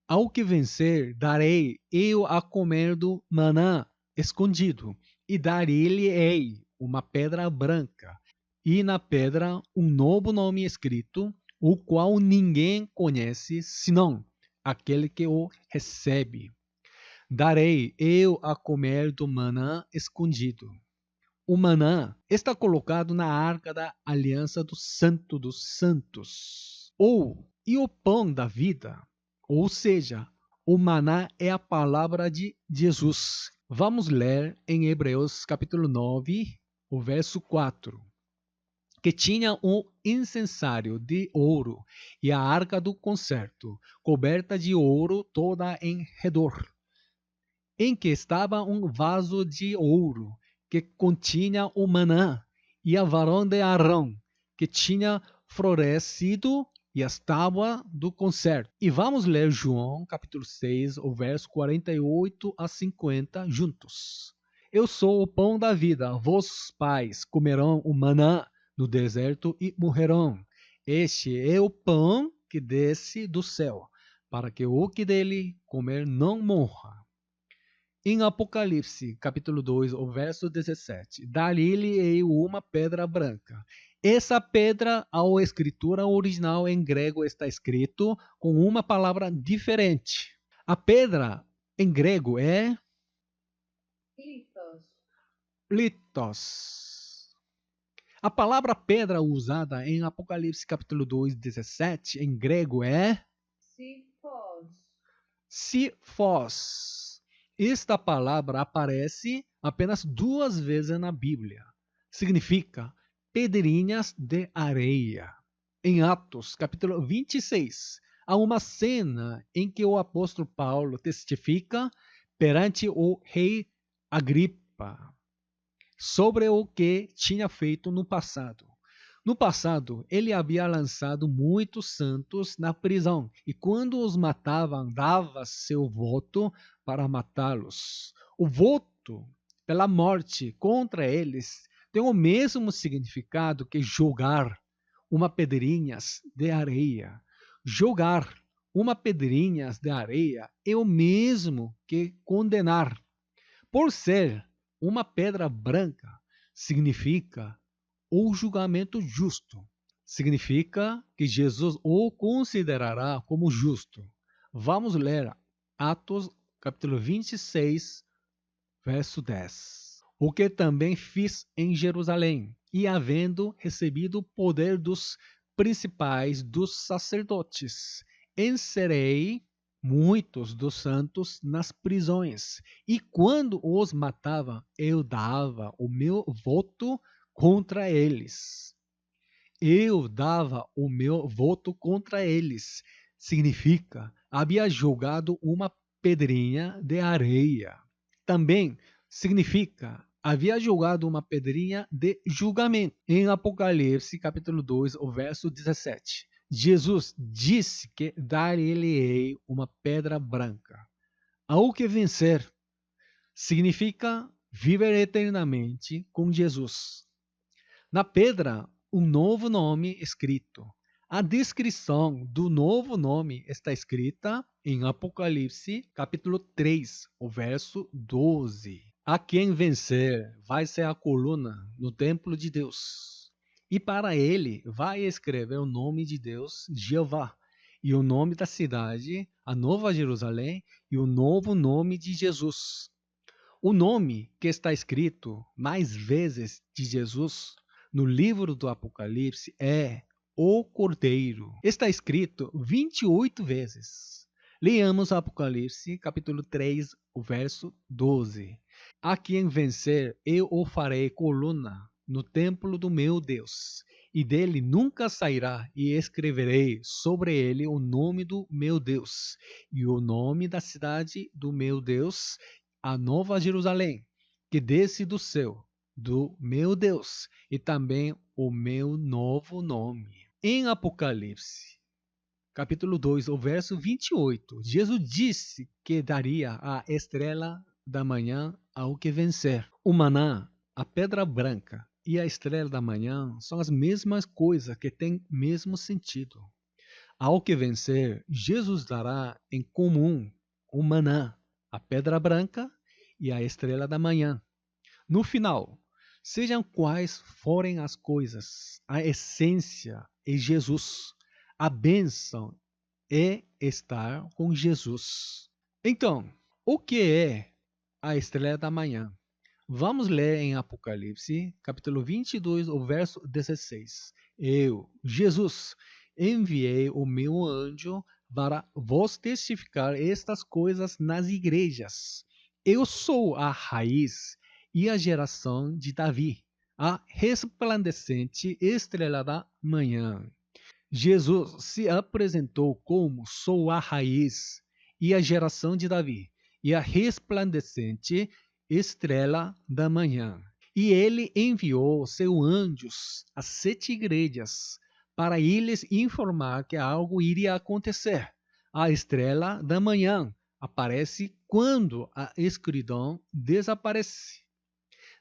Ao que vencer, darei eu a comer do maná escondido, e dar-lhe-ei uma pedra branca, e na pedra um novo nome escrito, o qual ninguém conhece, senão aquele que o recebe. Darei eu a comer do maná escondido. O maná está colocado na arca da aliança do Santo dos Santos, e o pão da vida. Ou seja, o maná é a palavra de Jesus. Vamos ler em Hebreus capítulo 9, o verso 4. Que tinha um incensário de ouro e a arca do concerto, coberta de ouro toda em redor, em que estava um vaso de ouro que continha o maná, e a varão de Arão, que tinha florescido, e as tábuas do concerto. E vamos ler João, capítulo 6, o verso 48 a 50, juntos. Eu sou o pão da vida. Vossos pais comerão o maná no deserto e morrerão. Este é o pão que desce do céu, para que o que dele comer não morra. Em Apocalipse, capítulo 2, o verso 17, dá-lhe uma pedra branca. Essa pedra, a escritura original em grego está escrito com uma palavra diferente. A pedra em grego é litos. A palavra pedra usada em Apocalipse capítulo 2, 17, em grego é Sifos. Esta palavra aparece apenas 2 vezes na Bíblia. Significa pedrinhas de areia. Em Atos, capítulo 26, há uma cena em que o apóstolo Paulo testifica perante o rei Agripa sobre o que tinha feito no passado. No passado, ele havia lançado muitos santos na prisão, e quando os matavam, dava seu voto para matá-los. O voto pela morte contra eles tem o mesmo significado que jogar uma pedrinha de areia. Jogar uma pedrinha de areia é o mesmo que condenar. Por ser uma pedra branca, significa o julgamento justo. Significa que Jesus o considerará como justo. Vamos ler Atos capítulo 26, verso 10. O que também fiz em Jerusalém, e havendo recebido o poder dos principais dos sacerdotes, encerrei muitos dos santos nas prisões, e quando os matava, eu dava o meu voto contra eles. Eu dava o meu voto contra eles. Significa, havia jogado uma pedrinha de areia. Também significa, havia jogado uma pedrinha de julgamento. Em Apocalipse, capítulo 2, o verso 17. Jesus disse que dar-lhe-ei uma pedra branca. Ao que vencer, significa viver eternamente com Jesus. Na pedra, um novo nome escrito. A descrição do novo nome está escrita em Apocalipse, capítulo 3, o verso 12. A quem vencer vai ser a coluna no templo de Deus. E para ele vai escrever o nome de Deus, Jeová, e o nome da cidade, a Nova Jerusalém, e o novo nome de Jesus. O nome que está escrito mais vezes de Jesus no livro do Apocalipse é o Cordeiro. Está escrito 28 vezes. Leamos Apocalipse, capítulo 3, o verso 12. A quem vencer, eu o farei coluna no templo do meu Deus, e dele nunca sairá, e escreverei sobre ele o nome do meu Deus, e o nome da cidade do meu Deus, a Nova Jerusalém, que desce do céu, do meu Deus, e também o meu novo nome. Em Apocalipse, capítulo 2, o verso 28, Jesus disse que daria a estrela da manhã ao que vencer. O maná, a pedra branca e a estrela da manhã são as mesmas coisas que têm mesmo sentido. Ao que vencer, Jesus dará em comum o maná, a pedra branca e a estrela da manhã. No final, sejam quais forem as coisas, a essência é Jesus. A bênção é estar com Jesus. Então, o que é a estrela da manhã? Vamos ler em Apocalipse, capítulo 22, o verso 16. Eu, Jesus, enviei o meu anjo para vos testificar estas coisas nas igrejas. Eu sou a raiz e a geração de Davi, a resplandecente estrela da manhã. Jesus se apresentou como sou a raiz e a geração de Davi e a resplandecente estrela da manhã. E ele enviou seus anjos às 7 igrejas para lhes informar que algo iria acontecer. A estrela da manhã aparece quando a escuridão desaparece.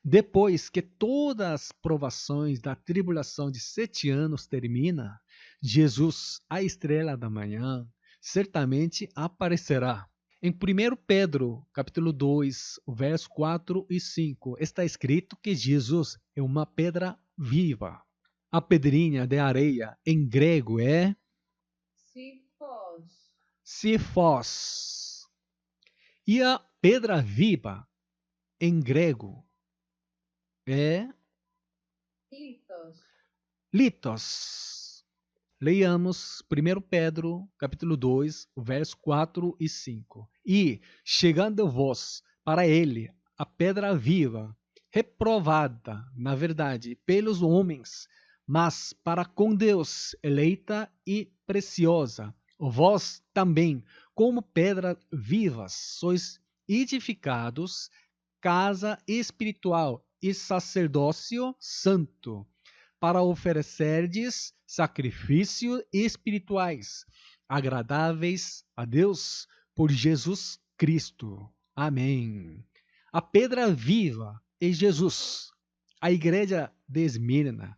Depois que todas as provações da tribulação de 7 anos termina, Jesus, a estrela da manhã, certamente aparecerá. Em 1 Pedro, capítulo 2, verso 4 e 5, está escrito que Jesus é uma pedra viva. A pedrinha de areia em grego é Sifos. E a pedra viva em grego é Litos. Leiamos 1 Pedro, capítulo 2, verso 4 e 5. E, chegando vós para ele, a pedra viva, reprovada, na verdade, pelos homens, mas para com Deus, eleita e preciosa, vós também, como pedras vivas, sois edificados, casa espiritual e sacerdócio santo, para oferecerdes sacrifícios espirituais, agradáveis a Deus por Jesus Cristo. Amém. A pedra viva é Jesus. A igreja de Esmirna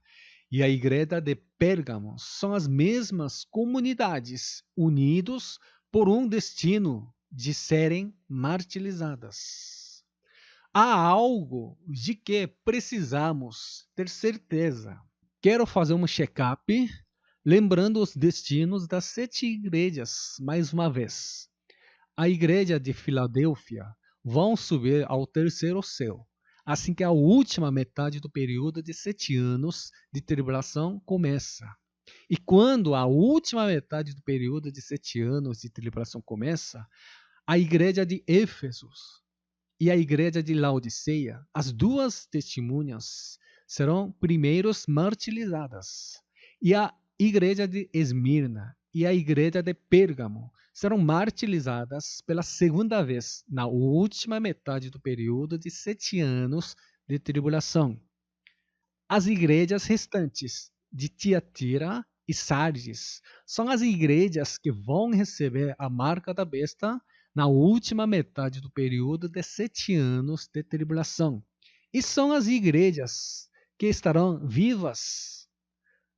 e a igreja de Pérgamo são as mesmas comunidades, unidos por um destino de serem martirizadas. Há algo de que precisamos ter certeza. Quero fazer um check-up, lembrando os destinos das 7 igrejas, mais uma vez. A igreja de Filadélfia vão subir ao terceiro céu, assim que a última metade do período de 7 anos de tribulação começa. E quando a última metade do período de 7 anos de tribulação começa, a igreja de Éfeso e a igreja de Laodiceia, as duas testemunhas, serão primeiros martirizadas. E a igreja de Esmirna e a igreja de Pérgamo serão martirizadas pela segunda vez, na última metade do período de 7 anos de tribulação. As igrejas restantes de Tiatira e Sardes são as igrejas que vão receber a marca da besta na última metade do período de 7 anos de tribulação. E são as igrejas que estarão vivas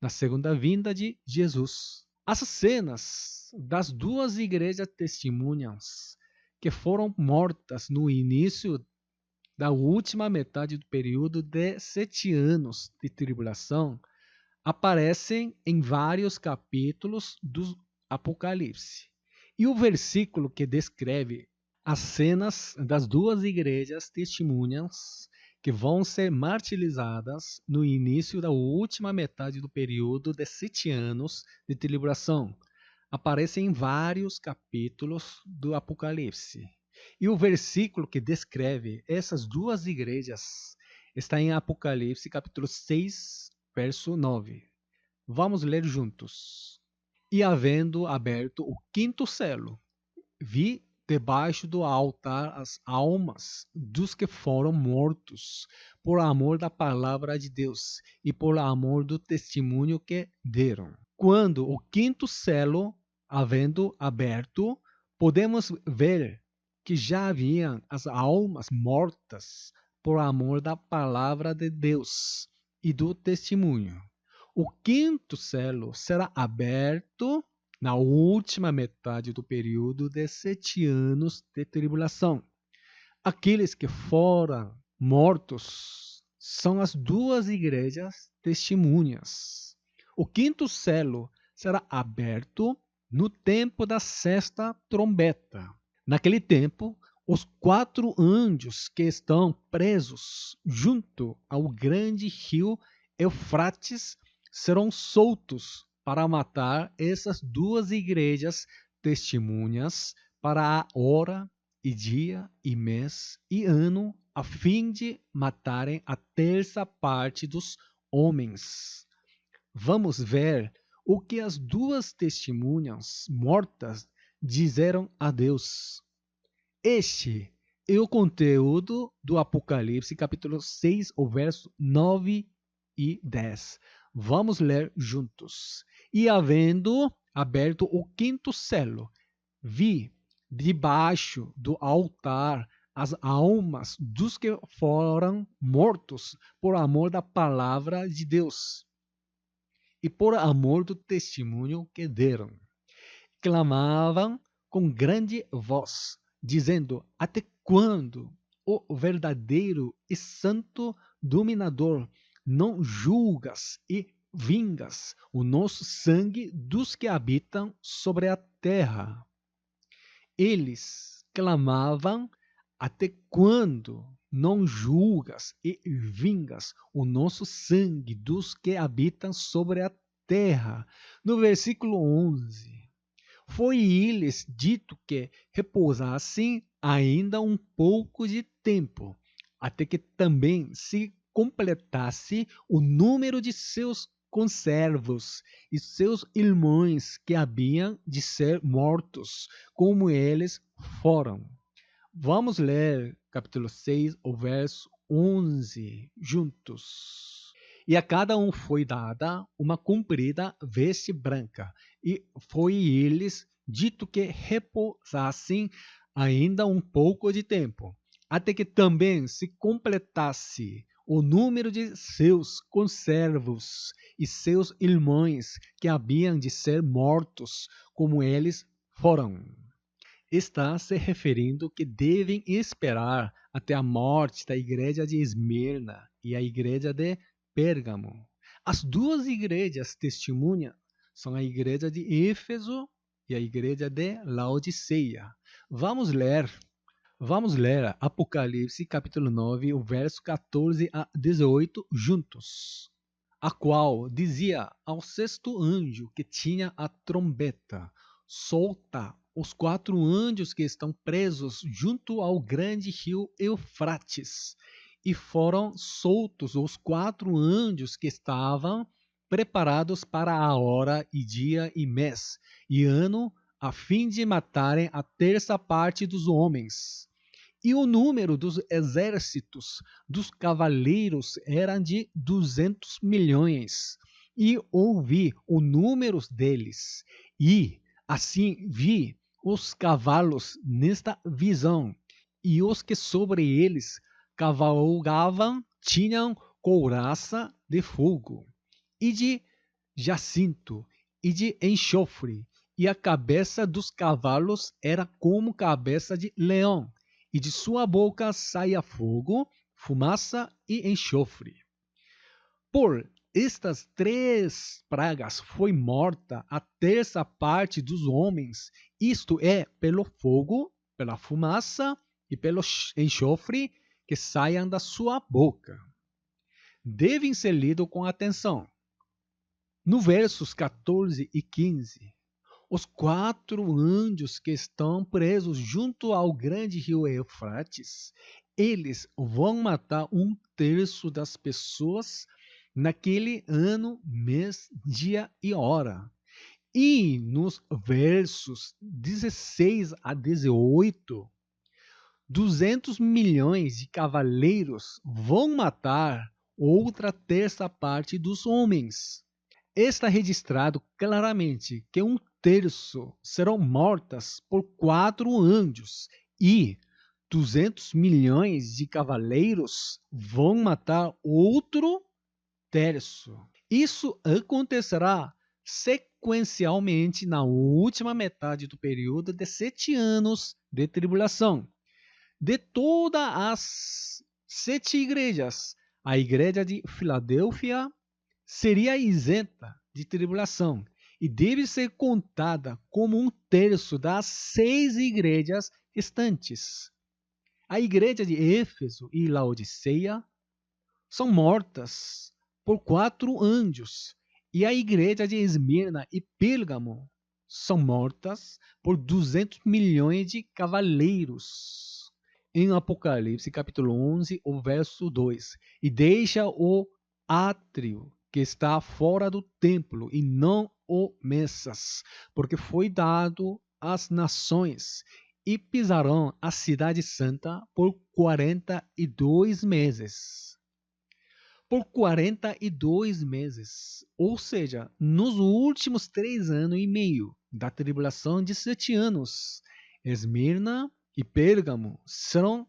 na segunda vinda de Jesus. As cenas das duas igrejas testemunhas que foram mortas no início da última metade do período de 7 anos de tribulação aparecem em vários capítulos do Apocalipse. E o versículo que descreve as cenas das duas igrejas testemunhas que vão ser martirizadas no início da última metade do período de 7 anos de tribulação aparece em vários capítulos do Apocalipse. E o versículo que descreve essas duas igrejas está em Apocalipse, capítulo 6, verso 9. Vamos ler juntos. E havendo aberto o quinto selo, vi debaixo do altar as almas dos que foram mortos por amor da palavra de Deus e por amor do testemunho que deram. Quando o quinto selo havendo aberto, podemos ver que já haviam as almas mortas por amor da palavra de Deus e do testemunho. O quinto selo será aberto na última metade do período de 7 anos de tribulação. Aqueles que foram mortos são as duas igrejas testemunhas. O quinto selo será aberto no tempo da sexta trombeta. Naquele tempo, os 4 anjos que estão presos junto ao grande rio Eufrates serão soltos para matar essas duas igrejas testemunhas para a hora e dia e mês e ano, a fim de matarem a terça parte dos homens. Vamos ver o que as duas testemunhas mortas disseram a Deus. Este é o conteúdo do Apocalipse, capítulo 6, o verso 9 e 10. Vamos ler juntos. E havendo aberto o quinto selo, vi debaixo do altar as almas dos que foram mortos por amor da palavra de Deus e por amor do testemunho que deram. Clamavam com grande voz, dizendo: até quando, o verdadeiro e santo dominador, não julgas e vingas o nosso sangue dos que habitam sobre a terra? Eles clamavam: até quando não julgas e vingas o nosso sangue dos que habitam sobre a terra? No versículo 11, foi-lhes dito que repousassem ainda um pouco de tempo, até que também se completasse o número de seus conservos e seus irmãos que haviam de ser mortos, como eles foram. Vamos ler capítulo 6, o verso 11, juntos. E a cada um foi dada uma comprida veste branca, e foi-lhes dito que repousassem ainda um pouco de tempo, até que também se completasse o número de seus conservos e seus irmãos que haviam de ser mortos, como eles foram. Está se referindo que devem esperar até a morte da igreja de Esmirna e a igreja de Pérgamo. As duas igrejas testemunhas são a igreja de Éfeso e a igreja de Laodiceia. Vamos ler Apocalipse capítulo 9, o verso 14 a 18 juntos. A qual dizia ao sexto anjo que tinha a trombeta: solta os 4 anjos que estão presos junto ao grande rio Eufrates. E foram soltos os 4 anjos que estavam preparados para a hora e dia e mês e ano, a fim de matarem a terça parte dos homens. E o número dos exércitos dos cavaleiros era de 200 milhões. E ouvi o número deles. E assim vi os cavalos nesta visão. E os que sobre eles cavalgavam tinham couraça de fogo, e de jacinto, e de enxofre. E a cabeça dos cavalos era como cabeça de leão, e de sua boca saía fogo, fumaça e enxofre. Por estas 3 pragas foi morta a terça parte dos homens, isto é, pelo fogo, pela fumaça e pelo enxofre que saiam da sua boca. Devem ser lidos com atenção. No versos 14 e 15, os 4 anjos que estão presos junto ao grande rio Eufrates, eles vão matar 1/3 das pessoas naquele ano, mês, dia e hora. E nos versos 16 a 18, 200 milhões de cavaleiros vão matar outra terça parte dos homens. Está registrado claramente que 1/3 serão mortas por 4 anjos e 200 milhões de cavaleiros vão matar outro terço. Isso acontecerá sequencialmente na última metade do período de 7 anos de tribulação. De todas as 7 igrejas, a igreja de Filadélfia seria isenta de tribulação e deve ser contada como 1/3 das 6 igrejas restantes. A igreja de Éfeso e Laodiceia são mortas por 4 anjos, e a igreja de Esmirna e Pérgamo são mortas por 200 milhões de cavaleiros. Em Apocalipse, capítulo 11, o verso 2, e deixa o átrio que está fora do templo e não o messas, porque foi dado às nações, e pisarão a cidade santa por 42 meses. Por 42 meses, ou seja, nos últimos 3 anos e meio da tribulação de 7 anos, Esmirna e Pérgamo serão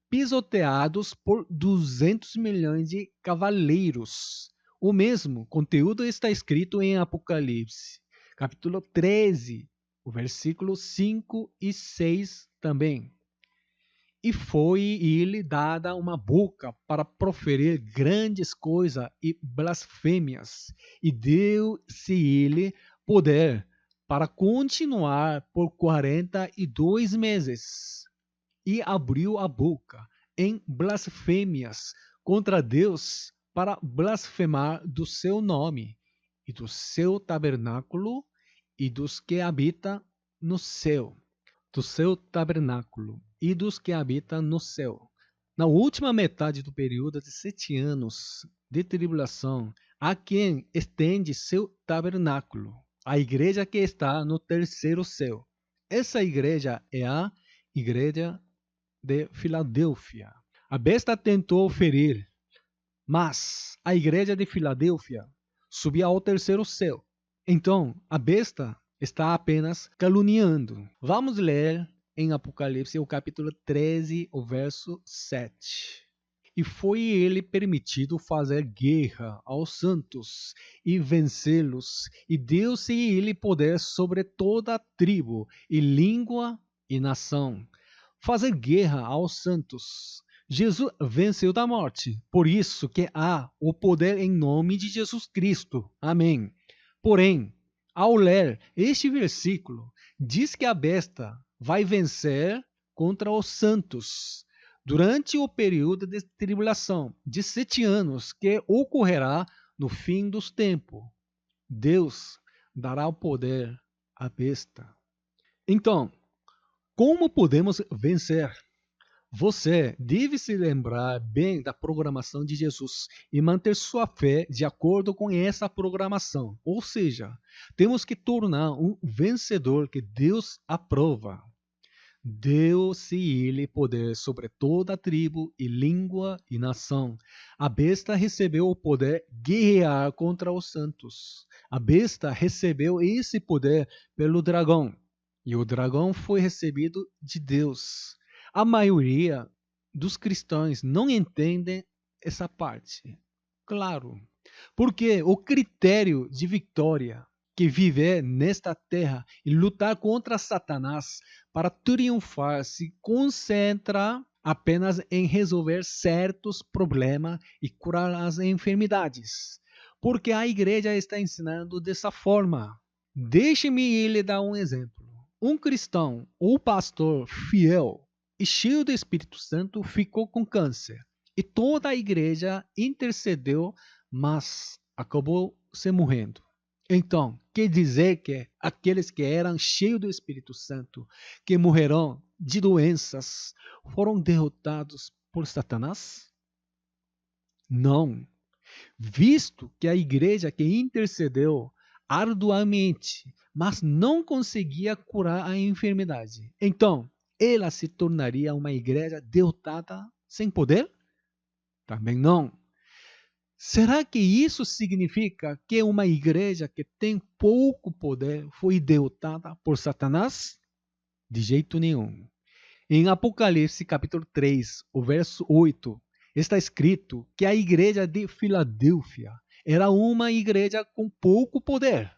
pisoteados por 200 milhões de cavaleiros. O mesmo conteúdo está escrito em Apocalipse, capítulo 13, o versículo 5 e 6 também. E foi-lhe dada uma boca para proferir grandes coisas e blasfêmias, e deu-se-lhe poder para continuar por 42 meses. E abriu a boca em blasfêmias contra Deus para blasfemar do seu nome e do seu tabernáculo e dos que habitam no céu. Do seu tabernáculo e dos que habitam no céu. Na última metade do período de 7 anos de tribulação, há quem estende seu tabernáculo, a igreja que está no terceiro céu. Essa igreja é a igreja de Filadélfia. A besta tentou ferir, mas a igreja de Filadélfia subia ao terceiro céu. Então, a besta está apenas caluniando. Vamos ler em Apocalipse o capítulo 13, o verso 7. E foi-lhe permitido fazer guerra aos santos e vencê-los, e deu-se-lhe poder sobre toda tribo e língua e nação. Fazer guerra aos santos. Jesus venceu da morte, por isso que há o poder em nome de Jesus Cristo. Amém. Porém, ao ler este versículo, diz que a besta vai vencer contra os santos durante o período de tribulação de 7 anos que ocorrerá no fim dos tempos. Deus dará o poder à besta. Então, como podemos vencer? Você deve se lembrar bem da programação de Jesus e manter sua fé de acordo com essa programação. Ou seja, temos que tornar um vencedor que Deus aprova. Deu-se-lhe poder sobre toda a tribo e língua e nação. A besta recebeu o poder guerrear contra os santos. A besta recebeu esse poder pelo dragão. E o dragão foi recebido de Deus. A maioria dos cristãos não entendem essa parte. Claro, porque o critério de vitória que viver nesta terra e lutar contra Satanás para triunfar se concentra apenas em resolver certos problemas e curar as enfermidades. Porque a igreja está ensinando dessa forma. Deixe-me lhe dar um exemplo. Um cristão ou pastor fiel e cheio do Espírito Santo ficou com câncer. E toda a igreja intercedeu, mas acabou se morrendo. Então, quer dizer que aqueles que eram cheios do Espírito Santo, que morreram de doenças, foram derrotados por Satanás? Não. Visto que a igreja que intercedeu arduamente, mas não conseguia curar a enfermidade, então ela se tornaria uma igreja derrotada sem poder? Também não. Será que isso significa que uma igreja que tem pouco poder foi derrotada por Satanás? De jeito nenhum. Em Apocalipse capítulo 3, o verso 8, está escrito que a igreja de Filadélfia era uma igreja com pouco poder.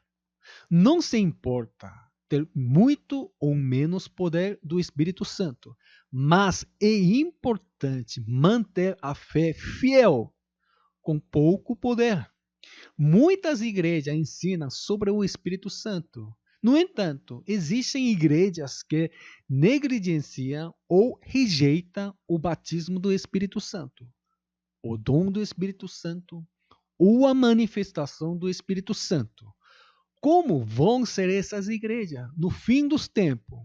Não se importa ter muito ou menos poder do Espírito Santo, mas é importante manter a fé fiel com pouco poder. Muitas igrejas ensinam sobre o Espírito Santo. No entanto, existem igrejas que negligenciam ou rejeitam o batismo do Espírito Santo, o dom do Espírito Santo ou a manifestação do Espírito Santo. Como vão ser essas igrejas no fim dos tempos?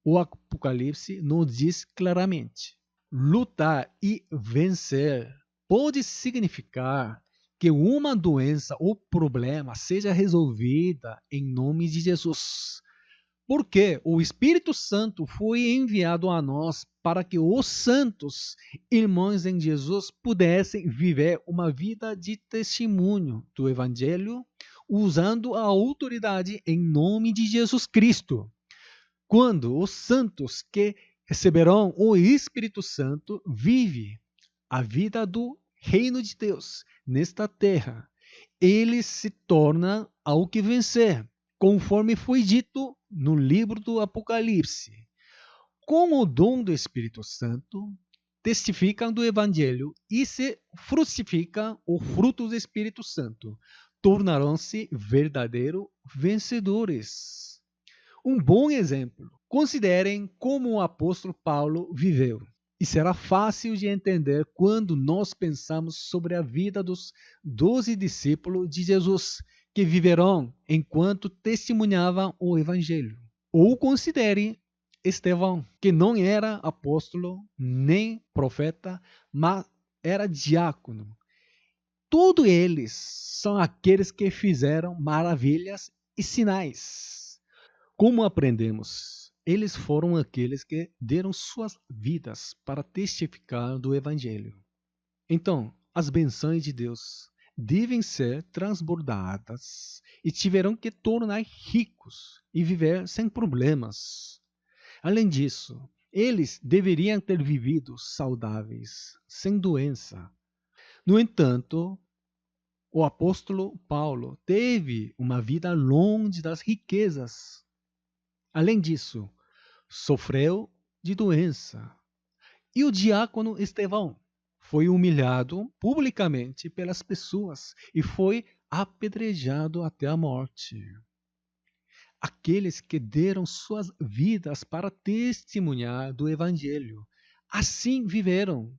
O Apocalipse nos diz claramente. Lutar e vencer pode significar que uma doença ou problema seja resolvida em nome de Jesus. Porque o Espírito Santo foi enviado a nós para que os santos irmãos em Jesus pudessem viver uma vida de testemunho do Evangelho, usando a autoridade em nome de Jesus Cristo. Quando os santos que receberão o Espírito Santo vivem a vida do reino de Deus nesta terra, eles se tornam ao que vencer, conforme foi dito no livro do Apocalipse. Com o dom do Espírito Santo, testificam do Evangelho e se frutificam o fruto do Espírito Santo, tornaram-se verdadeiros vencedores. Um bom exemplo. Considerem como o apóstolo Paulo viveu. E será fácil de entender quando nós pensamos sobre a vida dos 12 discípulos de Jesus que viverão enquanto testemunhavam o Evangelho. Ou considere Estevão, que não era apóstolo nem profeta, mas era diácono. Todos eles são aqueles que fizeram maravilhas e sinais. Como aprendemos? Eles foram aqueles que deram suas vidas para testificar do Evangelho. Então, as bênçãos de Deus devem ser transbordadas e tiveram que tornar ricos e viver sem problemas. Além disso, eles deveriam ter vivido saudáveis, sem doença. No entanto, o apóstolo Paulo teve uma vida longe das riquezas. Além disso, sofreu de doença. E o diácono Estevão foi humilhado publicamente pelas pessoas e foi apedrejado até a morte. Aqueles que deram suas vidas para testemunhar do Evangelho, assim viveram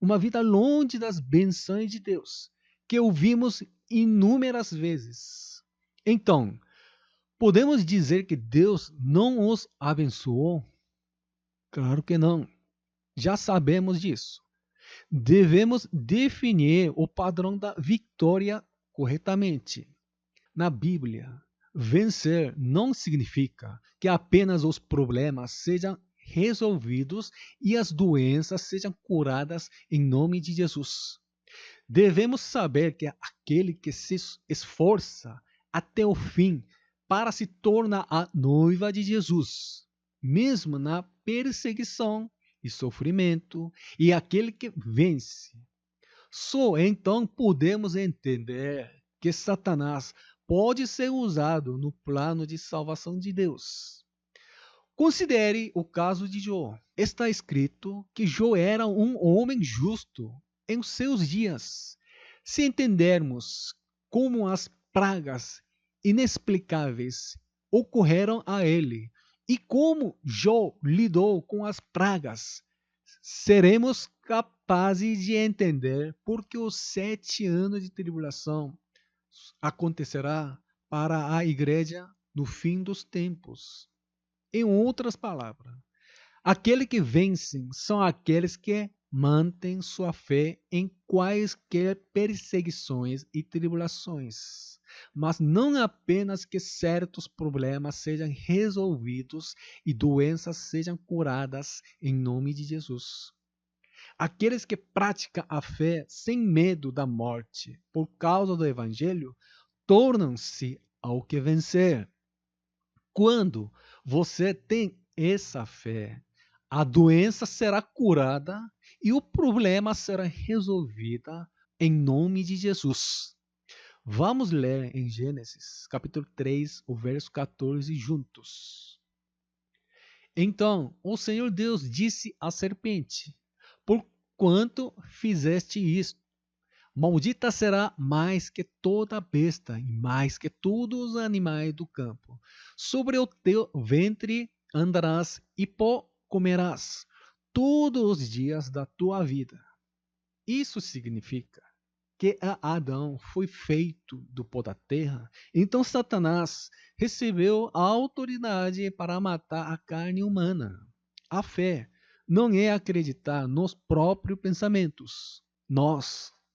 uma vida longe das bênçãos de Deus, que ouvimos inúmeras vezes. Então, podemos dizer que Deus não os abençoou? Claro que não. Já sabemos disso. Devemos definir o padrão da vitória corretamente. Na Bíblia, vencer não significa que apenas os problemas sejam resolvidos e as doenças sejam curadas em nome de Jesus. Devemos saber que aquele que se esforça até o fim para se tornar a noiva de Jesus, mesmo na perseguição e sofrimento, e aquele que vence. Só então podemos entender que Satanás pode ser usado no plano de salvação de Deus. Considere o caso de Jó. Está escrito que Jó era um homem justo em os seus dias. Se entendermos como as pragas inexplicáveis ocorreram a ele e como Jó lidou com as pragas, seremos capazes de entender por que os 7 anos de tribulação acontecerá para a igreja no fim dos tempos. Em outras palavras, aqueles que vencem são aqueles que mantêm sua fé em quaisquer perseguições e tribulações, mas não apenas que certos problemas sejam resolvidos e doenças sejam curadas em nome de Jesus. Aqueles que praticam a fé sem medo da morte por causa do Evangelho tornam-se ao que vencer. Quando você tem essa fé, a doença será curada e o problema será resolvido em nome de Jesus. Vamos ler em Gênesis, capítulo 3, o verso 14 juntos. Então o Senhor Deus disse à serpente: Porquanto fizeste isto, maldita será mais que toda besta e mais que todos os animais do campo. Sobre o teu ventre andarás e pó comerás todos os dias da tua vida. Isso significa que Adão foi feito do pó da terra, então Satanás recebeu a autoridade para matar a carne humana. A fé não é acreditar nos próprios pensamentos.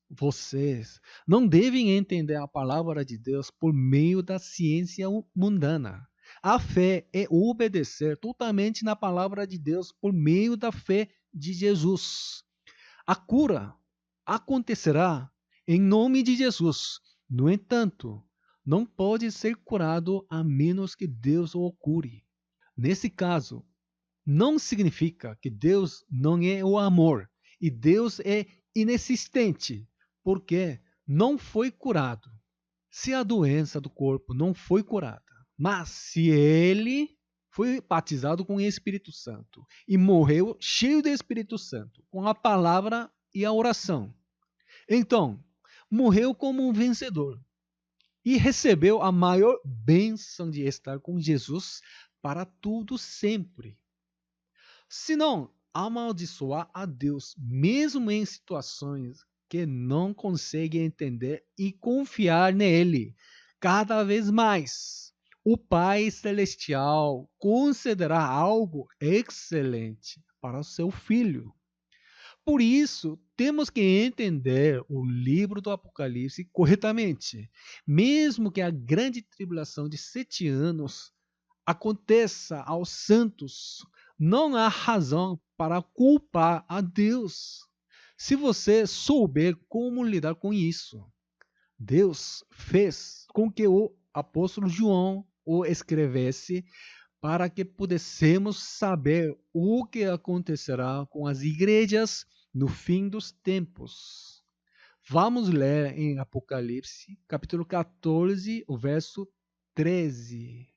Vocês não devem entender a palavra de Deus por meio da ciência mundana. A fé é obedecer totalmente na palavra de Deus por meio da fé de Jesus. A cura acontecerá em nome de Jesus. No entanto, não pode ser curado a menos que Deus o cure. Nesse caso, não significa que Deus não é o amor e Deus é inexistente, porque não foi curado. Se a doença do corpo não foi curada, mas se ele foi batizado com o Espírito Santo e morreu cheio do Espírito Santo, com a palavra e a oração, então morreu como um vencedor e recebeu a maior bênção de estar com Jesus para tudo sempre. Se não amaldiçoar a Deus, mesmo em situações que não consegue entender e confiar nele cada vez mais, o Pai Celestial concederá algo excelente para o seu filho. Por isso, temos que entender o livro do Apocalipse corretamente. Mesmo que a grande tribulação de 7 anos aconteça aos santos, não há razão para culpar a Deus. Se você souber como lidar com isso, Deus fez com que o apóstolo João o escrevesse para que pudéssemos saber o que acontecerá com as igrejas no fim dos tempos. Vamos ler em Apocalipse, capítulo 14, o verso 13.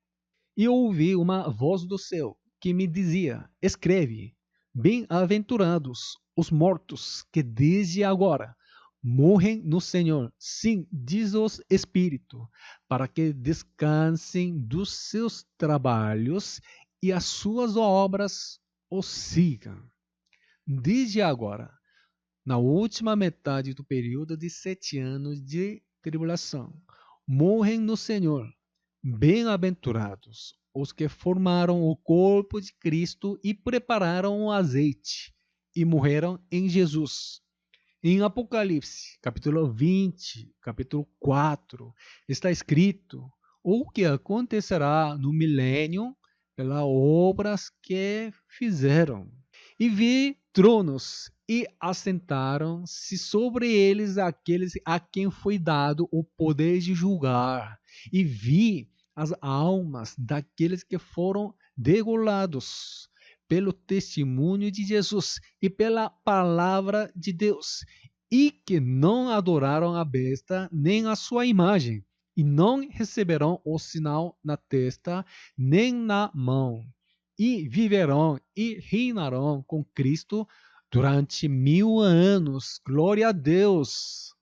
E ouvi uma voz do céu que me dizia: Escreve, bem-aventurados os mortos que desde agora morrem no Senhor. Sim, diz o Espírito, para que descansem dos seus trabalhos e as suas obras os sigam. Desde agora, na última metade do período de 7 anos de tribulação, morrem no Senhor. Bem-aventurados os que formaram o corpo de Cristo e prepararam o azeite e morreram em Jesus. Em Apocalipse, capítulo 20, capítulo 4, está escrito o que acontecerá no milênio pelas obras que fizeram. E vi tronos e assentaram-se sobre eles aqueles a quem foi dado o poder de julgar. E vi as almas daqueles que foram degolados pelo testemunho de Jesus e pela palavra de Deus, e que não adoraram a besta nem a sua imagem, e não receberão o sinal na testa nem na mão, e viverão e reinarão com Cristo durante 1000 anos. Glória a Deus!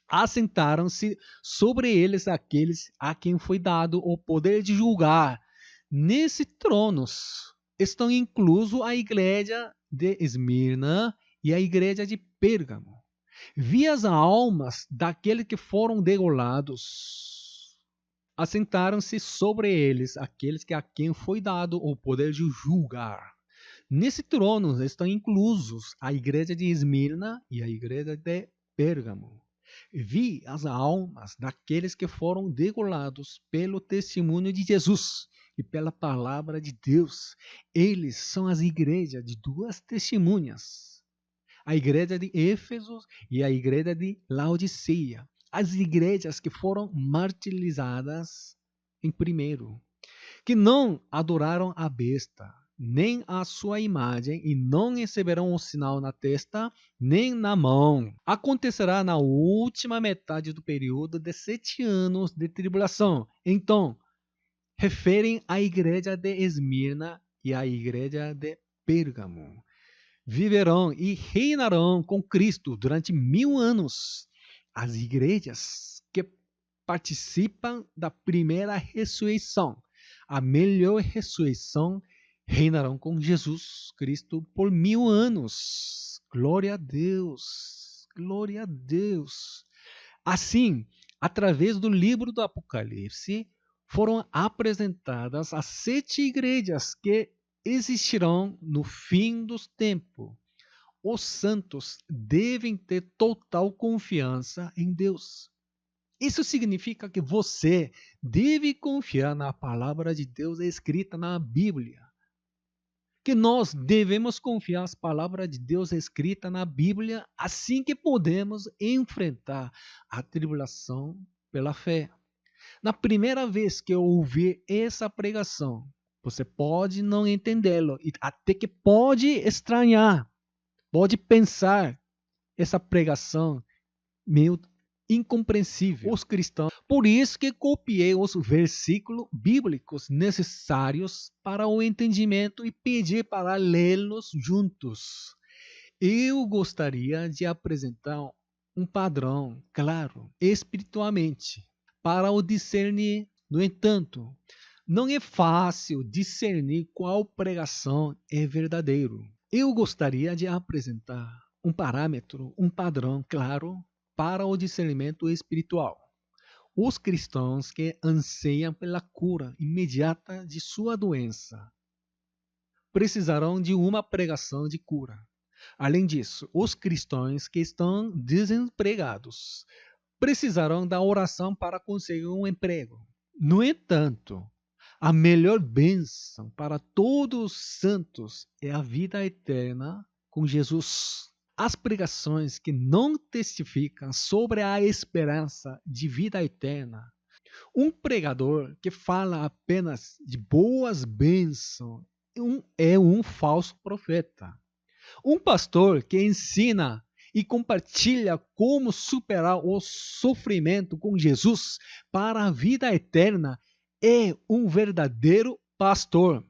Assentaram-se sobre eles aqueles a quem foi dado o poder de julgar. Nesses tronos estão incluso a igreja de Esmirna e a igreja de Pérgamo. Vi as almas daqueles que foram degolados. Assentaram-se sobre eles aqueles que a quem foi dado o poder de julgar. Nesse trono estão inclusos a igreja de Esmirna e a igreja de Pérgamo. Vi as almas daqueles que foram degolados pelo testemunho de Jesus e pela palavra de Deus. Eles são as igrejas de duas testemunhas. A igreja de Éfeso e a igreja de Laodiceia. As igrejas que foram martirizadas em primeiro, que não adoraram a besta, nem a sua imagem, e não receberão o sinal na testa, nem na mão. Acontecerá na última metade do período de 7 anos de tribulação. Então, referem à igreja de Esmirna e à igreja de Pérgamo. Viverão e reinarão com Cristo durante 1000 anos. As igrejas que participam da primeira ressurreição, a melhor ressurreição, reinarão com Jesus Cristo por 1000 anos. Glória a Deus! Glória a Deus! Assim, através do livro do Apocalipse, foram apresentadas as 7 igrejas que existirão no fim dos tempos. Os santos devem ter total confiança em Deus. Isso significa que você deve confiar na palavra de Deus escrita na Bíblia. Que nós devemos confiar nas palavras de Deus escrita na Bíblia, assim que podemos enfrentar a tribulação pela fé. Na primeira vez que eu ouvi essa pregação, você pode não entendê-lo, e até que pode estranhar, pode pensar essa pregação meio incompreensível os cristãos. Por isso que copiei os versículos bíblicos necessários para o entendimento e pedi para lê-los juntos. Eu gostaria de apresentar um padrão claro, espiritualmente, para o discernir. No entanto, não é fácil discernir qual pregação é verdadeiro. Eu gostaria de apresentar um parâmetro, um padrão claro para o discernimento espiritual. Os cristãos que anseiam pela cura imediata de sua doença precisarão de uma pregação de cura. Além disso, os cristãos que estão desempregados precisarão da oração para conseguir um emprego. No entanto, a melhor bênção para todos os santos é a vida eterna com Jesus. As pregações que não testificam sobre a esperança de vida eterna, um pregador que fala apenas de boas bênçãos é um falso profeta. Um pastor que ensina e compartilha como superar o sofrimento com Jesus para a vida eterna é um verdadeiro pastor.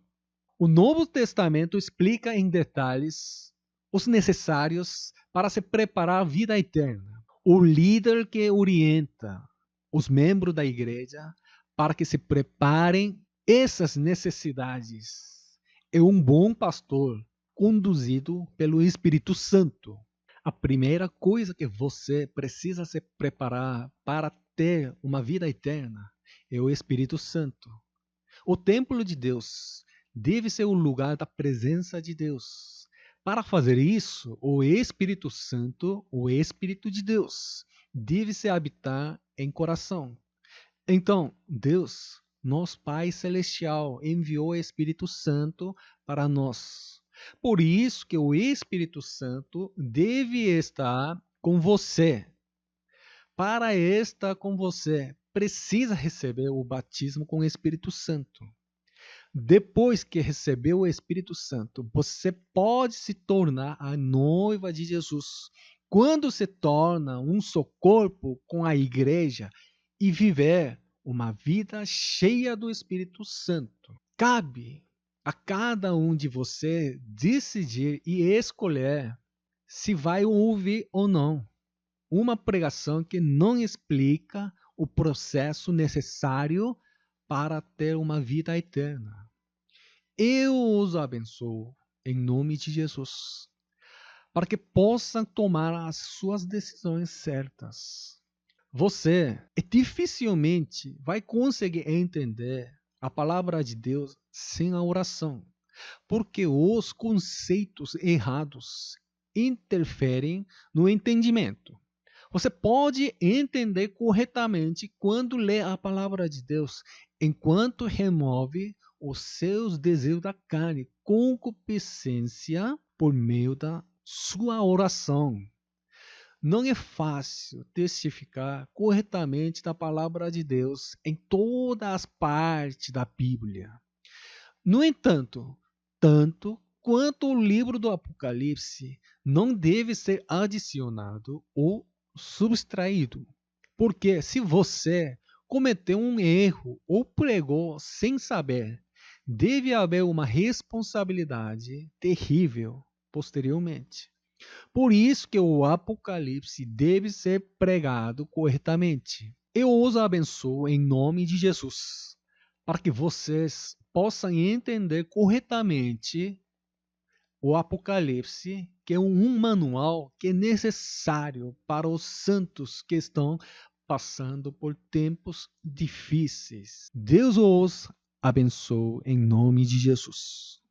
O Novo Testamento explica em detalhes os necessários para se preparar a vida eterna. O líder que orienta os membros da igreja para que se preparem essas necessidades é um bom pastor conduzido pelo Espírito Santo. A primeira coisa que você precisa se preparar para ter uma vida eterna é o Espírito Santo. O templo de Deus deve ser o lugar da presença de Deus. Para fazer isso, o Espírito Santo, o Espírito de Deus, deve se habitar em coração. Então, Deus, nosso Pai Celestial, enviou o Espírito Santo para nós. Por isso que o Espírito Santo deve estar com você. Para estar com você, precisa receber o batismo com o Espírito Santo. Depois que recebeu o Espírito Santo, você pode se tornar a noiva de Jesus. Quando se torna um só corpo com a igreja, e viver uma vida cheia do Espírito Santo. Cabe a cada um de você decidir e escolher se vai ouvir ou não uma pregação que não explica o processo necessário para ter uma vida eterna. Eu os abençoo em nome de Jesus, para que possam tomar as suas decisões certas. Você dificilmente vai conseguir entender a palavra de Deus sem a oração, porque os conceitos errados interferem no entendimento. Você pode entender corretamente quando lê a palavra de Deus, enquanto remove os seus desejos da carne, concupiscência, por meio da sua oração. Não é fácil testificar corretamente da palavra de Deus em todas as partes da Bíblia. No entanto, tanto quanto o livro do Apocalipse não deve ser adicionado ou subtraído. Porque se você cometeu um erro ou pregou sem saber, deve haver uma responsabilidade terrível posteriormente. Por isso que o Apocalipse deve ser pregado corretamente. Eu os abençoo em nome de Jesus, para que vocês possam entender corretamente o Apocalipse, que é um manual que é necessário para os santos que estão passando por tempos difíceis. Deus os abençoe em nome de Jesus.